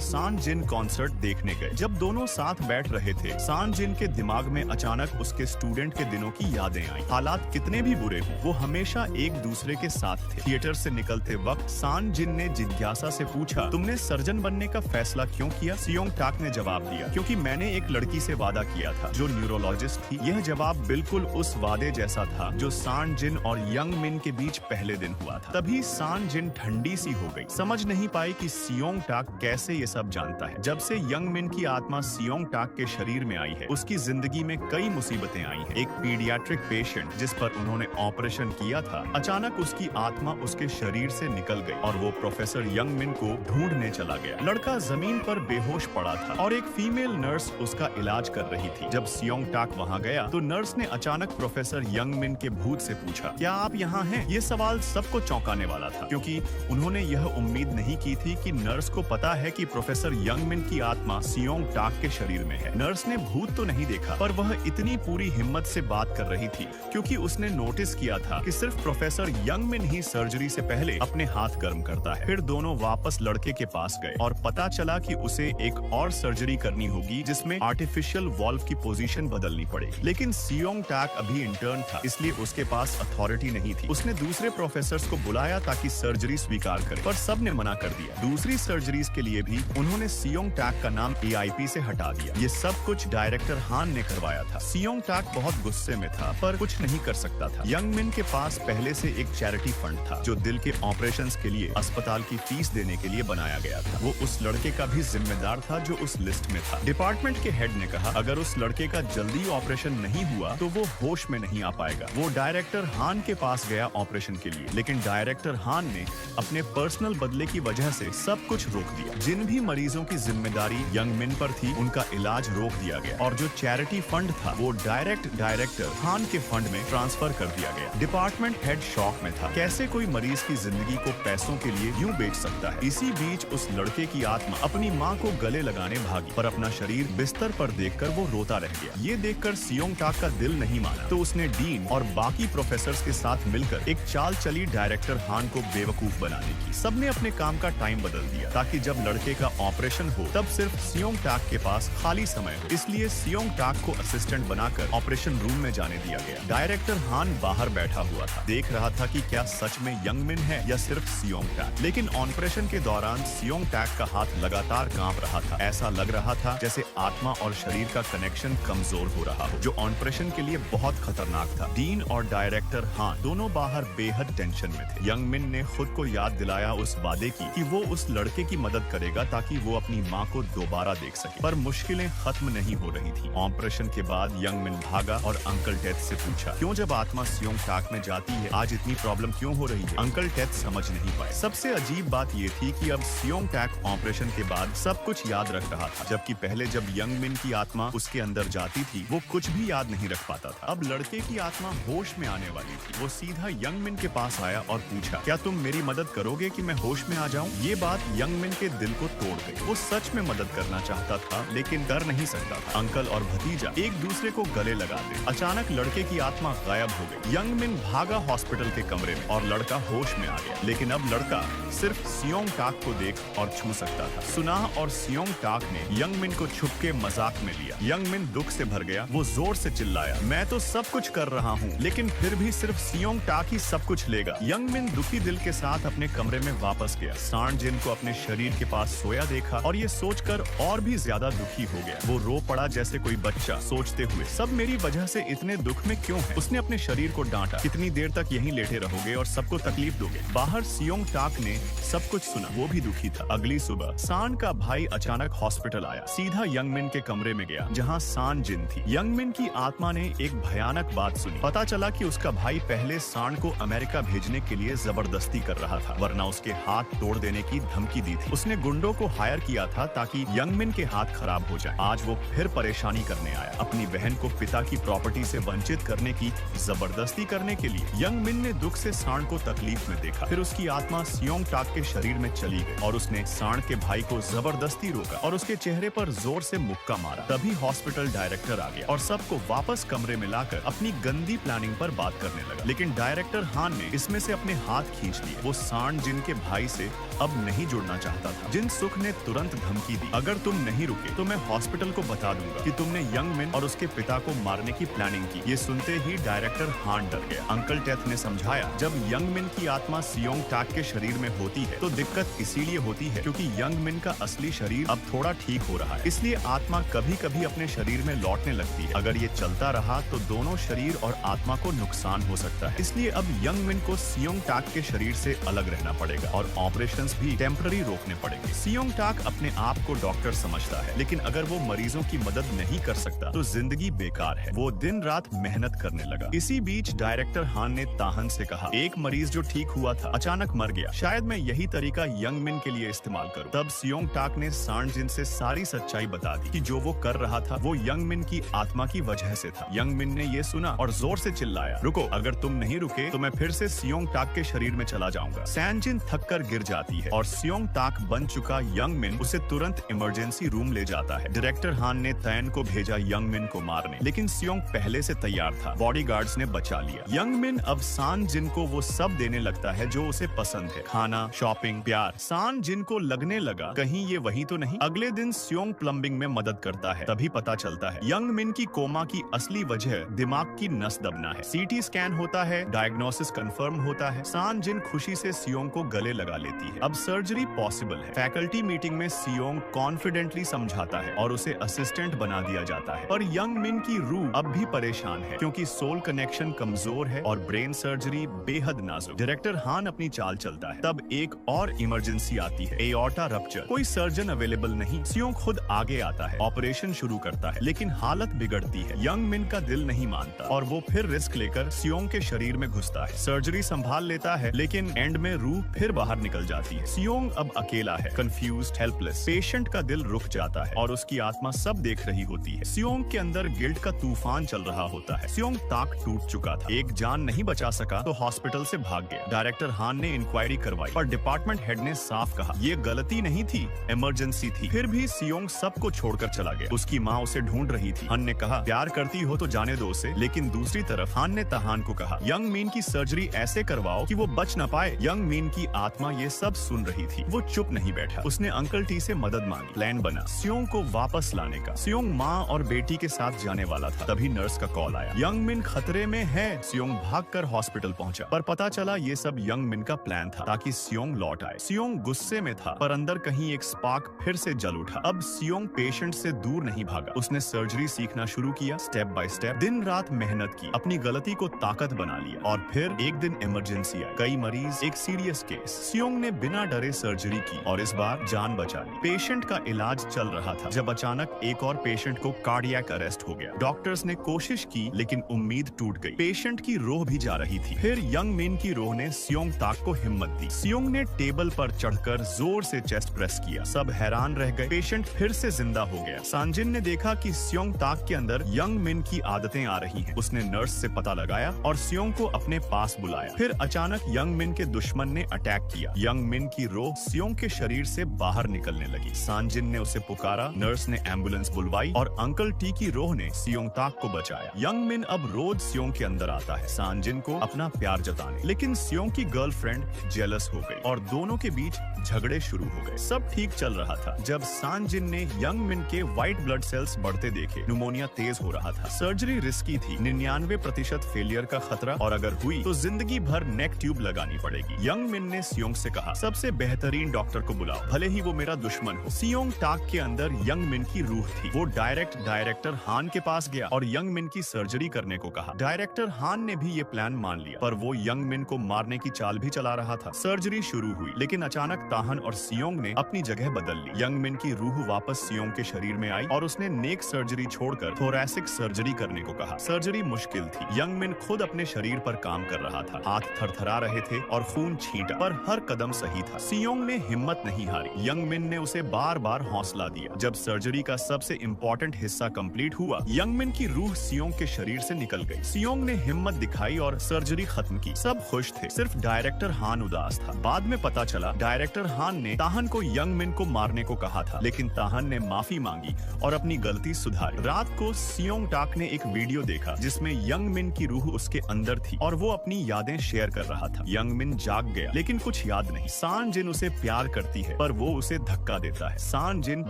सान जिन कॉन्सर्ट देखने गए। जब दोनों साथ बैठ रहे थे, सान जिन के दिमाग में अचानक उसके स्टूडेंट के दिनों की यादें आई। हालात कितने भी बुरे हों, वो हमेशा एक दूसरे के साथ थे। थिएटर से निकलते वक्त सान जिन ने जिज्ञासा से पूछा, तुमने सर्जन बनने का फैसला क्यों किया? सियोंग टाक ने जवाब दिया, क्योंकि मैंने एक लड़की से वादा किया था जो न्यूरोलॉजिस्ट थी। यह जवाब बिल्कुल उस वादे जैसा था जो सान जिन और यंग मिन के बीच पहले दिन हुआ था। तभी सान जिन ठंडी सी हो गई, समझ नहीं पाई कि सियोंग टाक कैसे ये सब जानता है। जब से यंग मिन की आत्मा सियोंग टाक के शरीर में आई है, उसकी जिंदगी में कई मुसीबतें आई हैं। एक पीडियाट्रिक पेशेंट जिस पर उन्होंने ऑपरेशन किया था, अचानक उसकी आत्मा उसके शरीर से निकल गई और वो प्रोफेसर यंग मिन को ढूंढने चला गया। लड़का जमीन पर बेहोश पड़ा था और एक फीमेल नर्स उसका इलाज कर रही थी। जब सियोंग टाक वहाँ गया तो नर्स ने अचानक प्रोफेसर यंग मिन के भूत से पूछा, क्या आप यहाँ हैं? ये सवाल सबको चौंकाने वाला था, क्योंकि उन्होंने यह उम्मीद नहीं की थी कि नर्स को पता है कि प्रोफेसर यंग मिन की आत्मा सियोंग टाक के शरीर में है। नर्स ने भूत तो नहीं देखा, पर वह इतनी पूरी हिम्मत से बात कर रही थी क्योंकि उसने नोटिस किया था कि सिर्फ प्रोफेसर यंग मिन ही सर्जरी से पहले अपने हाथ गर्म करता है। फिर दोनों वापस लड़के के पास गए और पता चला कि उसे एक और सर्जरी करनी होगी जिसमें आर्टिफिशियल वॉल्व की पोजीशन बदलनी पड़ेगी। लेकिन सियोंग टाक अभी इंटर्न था, इसलिए उसके पास अथॉरिटी नहीं थी। उसने दूसरे प्रोफेसर्स को बुलाया ताकि सर्जरी स्वीकार करे, पर सब ने मना कर दिया। दूसरी सर्जरीज के लिए भी उन्होंने सियोंग टाक का नाम AIP से हटा दिया। ये सब कुछ डायरेक्टर हान ने करवाया था। सियोंग टाक बहुत गुस्से में था, पर कुछ नहीं कर सकता था। यंग मिन के पास पहले से एक चैरिटी फंड था जो दिल के ऑपरेशंस के लिए अस्पताल की फीस देने के लिए बनाया गया था। वो उस लड़के का भी जिम्मेदार था जो उस लिस्ट में था। डिपार्टमेंट के हेड ने कहा, अगर उस लड़के का जल्दी ऑपरेशन नहीं हुआ तो वो होश में नहीं आ पाएगा। वो डायरेक्टर हान के पास गया ऑपरेशन के लिए, लेकिन डायरेक्टर हान ने अपने पर्सनल बदले की वजह से सब कुछ रोक दिया। जिन भी मरीजों की जिम्मेदारी यंग मिन पर थी, उनका इलाज रोक दिया गया और जो चैरिटी फंड था वो डायरेक्टर हान के फंड में ट्रांसफर कर दिया गया। डिपार्टमेंट हेड शॉक में था। कैसे कोई मरीज की जिंदगी को पैसों के लिए यूं बेच सकता है? इसी बीच उस लड़के की आत्मा अपनी माँ को गले लगाने भागी, पर अपना शरीर बिस्तर पर देखकर वो रोता रह गया। ये देखकर सियोंग टाक का दिल नहीं माना, तो उसने डीन और बाकी प्रोफेसर्स के साथ मिलकर एक चाल चली डायरेक्टर हान को बेवकूफ बनाने की। सबने अपने काम का टाइम बदल दिया ताकि जब लड़के का ऑपरेशन हो तब सिर्फ सियोंग टाक के पास खाली समय हो। इसलिए सियोंग टाक को असिस्टेंट बनाकर ऑपरेशन रूम में जाने दिया गया। डायरेक्टर हान बाहर बैठा हुआ था, देख रहा था कि क्या सच में यंग मिन है या सिर्फ सियोंग टाक। लेकिन ऑपरेशन के दौरान सियोंग टाक का हाथ लगातार कांप रहा था। ऐसा लग रहा था जैसे आत्मा और शरीर का कनेक्शन कमजोर हो रहा हो, जो ऑपरेशन के लिए बहुत खतरनाक था। डीन और डायरेक्टर हान दोनों बाहर बेहद टेंशन में थे। यंग मिन ने खुद को याद दिलाया उस वादे की कि वो उस लड़के की मदद करेगा ताकि वो अपनी माँ को दोबारा देख सके, पर मुश्किलें खत्म नहीं हो रही थी। ऑपरेशन के बाद यंग मिन भागा और अंकल टेथ से पूछा, क्यों जब आत्मा सियोंग टाक में जाती है आज इतनी प्रॉब्लम क्यों हो रही है? अंकल टेथ समझ नहीं पाए। सबसे अजीब बात ये थी कि अब सियोंग टाक ऑपरेशन के बाद सब कुछ याद रख रहा था, जबकि पहले जब यंग मिन की आत्मा उसके अंदर जाती थी वो कुछ भी याद नहीं रख पाता था। अब लड़के की आत्मा होश में आने वाली थी। वो सीधा यंग मिन के पास आया और पूछा, क्या तुम मेरी मदद करोगे कि मैं होश में आ जाऊं? ये बात यंग मिन के दिल को तोड़ गई। वो सच में मदद करना चाहता था लेकिन कर नहीं सकता था। अंकल और भतीजा एक दूसरे को गले लगा दे। अचानक लड़के की आत्मा गायब हो गई। यंग मिन भागा हॉस्पिटल के कमरे में और लड़का होश में आ गया। लेकिन अब लड़का सिर्फ सियोंग टाक को देख और छू सकता था। सुनाह और सियोंग टाक ने यंग मिन को छुप के मजाक में लिया। यंग मिन दुख से भर गया। वो जोर से चिल्लाया, मैं तो सब कुछ कर रहा हूँ, लेकिन फिर भी सिर्फ सियोंग टाक ही सब कुछ लेगा। यंग मिन दुखी दिल के साथ अपने कमरे में वापस गया। सान जिन को अपने शरीर के पास सोया देखा और ये सोचकर और भी ज्यादा दुखी हो गया। वो रो पड़ा जैसे कोई बच्चा, सोचते हुए, सब मेरी वजह से इतने दुख में क्यों है? उसने अपने शरीर को डांटा, कितनी देर तक यहीं लेटे रहोगे और सबको तकलीफ दोगे? बाहर सियोंग टाक ने सब कुछ सुना, वो भी दुखी था। अगली सुबह सान का भाई अचानक हॉस्पिटल आया, सीधा यंग मिन के कमरे में गया जहाँ सान जिन थी। यंग मिन की आत्मा ने एक भयानक बात सुनी। पता चला कि उसका भाई पहले सान को अमेरिका भेजने के लिए जबरदस्ती कर रहा था, वरना उसके हाथ तोड़ देने की धमकी दी थी। उसने गुंडों को हायर किया था ताकि यंग मिन के हाथ खराब हो जाए। आज वो फिर परेशानी करने आया। अपनी अपनी बहन को पिता की प्रॉपर्टी से वंचित करने की जबरदस्ती करने के लिए यंग मिन ने दुख से सांड को तकलीफ में देखा। फिर उसकी आत्मा सियोंग टाक के शरीर में चली गई और उसने सांड के भाई को जबरदस्ती रोका और उसके चेहरे पर जोर से मुक्का मारा। तभी हॉस्पिटल डायरेक्टर आ गया और सबको वापस कमरे में लाकर अपनी गंदी प्लानिंग पर बात करने लगा। लेकिन डायरेक्टर हान ने इसमें से अपने हाथ खींच लिए। वो सांड जिनके भाई से अब नहीं जुड़ना चाहता था। जिन सुख ने तुरंत धमकी दी, अगर तुम नहीं रुके तो मैं हॉस्पिटल को बता दूंगा कि तुमने यंग मिन और उसके पिता को मारने की प्लानिंग की। ये सुनते ही डायरेक्टर हान डर गया। अंकल टेथ ने समझाया, जब यंग मिन की आत्मा सियोंग टाक के शरीर में होती है तो दिक्कत इसीलिए होती है क्योंकि यंग मिन का असली शरीर अब थोड़ा ठीक हो रहा है, इसलिए आत्मा कभी कभी अपने शरीर में लौटने लगती है। अगर ये चलता रहा तो दोनों शरीर और आत्मा को नुकसान हो सकता है, इसलिए अब यंग मिन को सियोंग टाक के शरीर से अलग रहना पड़ेगा और ऑपरेशंस भी टेम्पररी रोकने पड़ेंगे। सियोंग टाक अपने आप को डॉक्टर समझता है, लेकिन अगर वो मरीजों की मदद नहीं कर सकता तो जिंदगी बेकार है। वो दिन रात मेहनत करने लगा। इसी बीच डायरेक्टर हान ने ताहन से कहा, एक मरीज जो ठीक हुआ था अचानक मर गया, शायद मैं यही तरीका यंग मिन के लिए इस्तेमाल करूं। तब सियोंग टाक ने सांड जिन से सारी सच्चाई बता दी कि जो वो कर रहा था वो यंग मिन की आत्मा की वजह से था। यंग मिन ने ये सुना और जोर से चिल्लाया, रुको, अगर तुम नहीं रुके तो मैं फिर से सियोंग टाक के शरीर में चला जाऊंगा। सैनजिन थक कर गिर जाती है और सियोंग टाक बन चुका यंग मिन उसे तुरंत इमरजेंसी रूम ले जाता है। डायरेक्टर हान ने तैन को भेजा यंग मिन को मारने, लेकिन सियोंग पहले से तैयार था। बॉडीगार्ड्स ने बचा लिया। यंग मिन अब सान जिन को वो सब देने लगता है जो उसे पसंद है, खाना, शॉपिंग, प्यार। सान जिन को लगने लगा कहीं ये वही तो नहीं। अगले दिन सियोंग प्लम्बिंग में मदद करता है। तभी पता चलता है यंग मिन की कोमा की असली वजह दिमाग की नस दबना है। सीटी स्कैन होता है, डायग्नोसिस कंफर्म होता है। सान जिन खुशी से सियोंग को गले लगा लेती है। अब सर्जरी पॉसिबल है। फैकल्टी मीटिंग में सियोंग कॉन्फिडेंटली समझाता है और उसे असिस्टेंट बना दिया जाता है। पर यंग मिन की रूह अब भी परेशान है क्योंकि सोल कनेक्शन कमजोर है और ब्रेन सर्जरी बेहद नाजुक। डायरेक्टर हान अपनी चाल चलता है। तब एक और इमरजेंसी आती है, एओर्टा रप्चर। कोई सर्जन अवेलेबल नहीं। सियोंग खुद आगे आता है, ऑपरेशन शुरू करता है, लेकिन हालत बिगड़ती है। यंग मिन का दिल नहीं मानता और वो फिर रिस्क लेकर सियोंग के शरीर में घुसता है। सर्जरी संभाल लेता है, लेकिन एंड में रूह फिर बाहर निकल जाती है। सियोंग अब अकेला है, कंफ्यूज्ड, हेल्पलेस। पेशेंट का दिल रुक जाता है और उसकी आत्मा सब देख रही होती है। सियोंग के अंदर गिल्ट का तूफान चल रहा होता है। सियोंग ताक टूट चुका था। एक जान नहीं बचा सका तो हॉस्पिटल से भाग गया। डायरेक्टर हान ने इंक्वायरी करवाई पर डिपार्टमेंट हेड ने साफ कहा, ये गलती नहीं थी, इमरजेंसी थी। फिर भी सियोंग सबको छोड़कर चला गया। उसकी माँ उसे ढूंढ रही थी। हान ने कहा, प्यार करती हो तो जाने दो उसे। लेकिन दूसरी तरफ हान ने ताहान को कहा, यंग मीन की सर्जरी ऐसे करवाओ कि वो बच न पाए। यंग मीन की आत्मा ये सब सुन रही थी। वो चुप नहीं बैठा। उसने अंकल टी से मदद मांगी। प्लान बना सियोंग को वापस लाने का। सियोंग माँ और बेटी के साथ जाने वाला था। तभी नर्स का कॉल आया, यंग मिन खतरे में है। सियोंग भागकर हॉस्पिटल पहुंचा, पर पता चला ये सब यंग मिन का प्लान था ताकि सियोंग लौट आए। सियोंग गुस्से में था, पर अंदर कहीं एक स्पार्क फिर से जल उठा। अब सियोंग पेशेंट से दूर नहीं भागा। उसने सर्जरी सीखना शुरू किया, स्टेप बाय स्टेप। दिन रात मेहनत की, अपनी गलती को ताकत बना लिया। और फिर एक दिन इमरजेंसी आई। कई मरीज, एक सीरियस केस। सियोंग ने बिना डरे सर्जरी की और इस बार जान बचा ली। पेशेंट का इलाज चल रहा था जब अचानक एक और पेशेंट को कार्डियक अरेस्ट हो गया। डॉक्टर्स ने कोशिश की लेकिन उम्मीद टूट गई। पेशेंट की रूह भी जा रही थी। फिर यंग मिन की रूह ने सियोंग ताक को हिम्मत दी। सियोंग ने टेबल पर चढ़कर जोर से चेस्ट प्रेस किया। सब हैरान रह गए। पेशेंट फिर से जिंदा हो गया। सांजिन ने देखा कि सियोंग ताक के अंदर यंग मिन की आदतें आ रही हैं। उसने नर्स से पता लगाया और सियोंग को अपने पास बुलाया। फिर अचानक यंग मिन के दुश्मन ने अटैक किया। यंग मिन की रूह सियोंग के शरीर से बाहर निकलने लगी। सांजिन ने उसे पुकारा, नर्स ने एम्बुलेंस बुलवाई और अंकल टी की रूह ने सियोंग ताक को बचाया। यंग मिन अब रोज सियोंग के अंदर आता है सांजिन को अपना प्यार जताने। लेकिन सियोंग की गर्लफ्रेंड जेलस हो गई और दोनों के बीच झगड़े शुरू हो गए। सब ठीक चल रहा था जब सांजिन ने यंग मिन के व्हाइट ब्लड सेल्स बढ़ते देखे। न्यूमोनिया तेज हो रहा था। सर्जरी रिस्की थी, 99% फेलियर का खतरा, और अगर हुई तो जिंदगी भर नेक ट्यूब लगानी पड़ेगी। यंग मिन ने सियोंग से कहा, सबसे बेहतरीन डॉक्टर को बुलाओ, भले ही वो मेरा दुश्मन हो। सियोंग ताक के अंदर यंग मिन की रूह थी। वो डायरेक्टर हान के पास गया और यंग मिन की सर्जरी करने को कहा। डायरेक्टर हान ने भी ये प्लान मान लिया, पर वो यंग मिन को मारने की चाल भी चला रहा था। सर्जरी शुरू हुई, लेकिन अचानक ताहन और सियोंग ने अपनी जगह बदल ली। यंग मिन की रूह वापस सियोंग के शरीर में आई और उसने नेक सर्जरी छोड़कर थोरैसिक सर्जरी करने को कहा। सर्जरी मुश्किल थी। यंग मिन खुद अपने शरीर पर काम कर रहा था। हाथ थरथरा रहे थे और खून छींटा, पर हर कदम सही था। सियोंग ने हिम्मत नहीं हारी। यंग मिन ने उसे बार बार हौसला दिया। जब सर्जरी का सबसे इम्पोर्टेंट हिस्सा कंप्लीट ऑपरेट हुआ, यंगमिन की रूह सियोंग के शरीर से निकल गई। सियोंग ने हिम्मत दिखाई और सर्जरी खत्म की। सब खुश थे, सिर्फ डायरेक्टर हान उदास था। बाद में पता चला डायरेक्टर हान ने ताहन को यंगमिन को मारने को कहा था, लेकिन ताहन ने माफी मांगी और अपनी गलती सुधारी। रात को सियोंग टाक ने एक वीडियो देखा जिसमें यंगमिन की रूह उसके अंदर थी और वो अपनी यादें शेयर कर रहा था। यंगमिन जाग गया, लेकिन कुछ याद नहीं। सान जिन उसे प्यार करती है, पर वो उसे धक्का देता है। सान जिन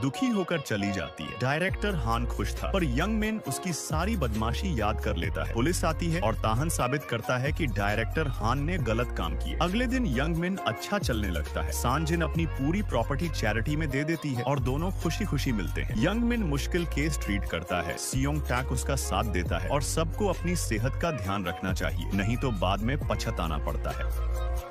दुखी होकर चली जाती है। डायरेक्टर हान खुश था, पर यंगमिन उसकी सारी बदमाशी याद कर लेता है। पुलिस आती है और ताहन साबित करता है कि डायरेक्टर हान ने गलत काम किए। अगले दिन यंगमिन अच्छा चलने लगता है। सान जिन अपनी पूरी प्रॉपर्टी चैरिटी में दे देती है और दोनों खुशी खुशी मिलते हैं। यंगमिन मुश्किल केस ट्रीट करता है। सियोंग टाक उसका साथ देता है और सबको अपनी सेहत का ध्यान रखना चाहिए, नहीं तो बाद में पछताना पड़ता है।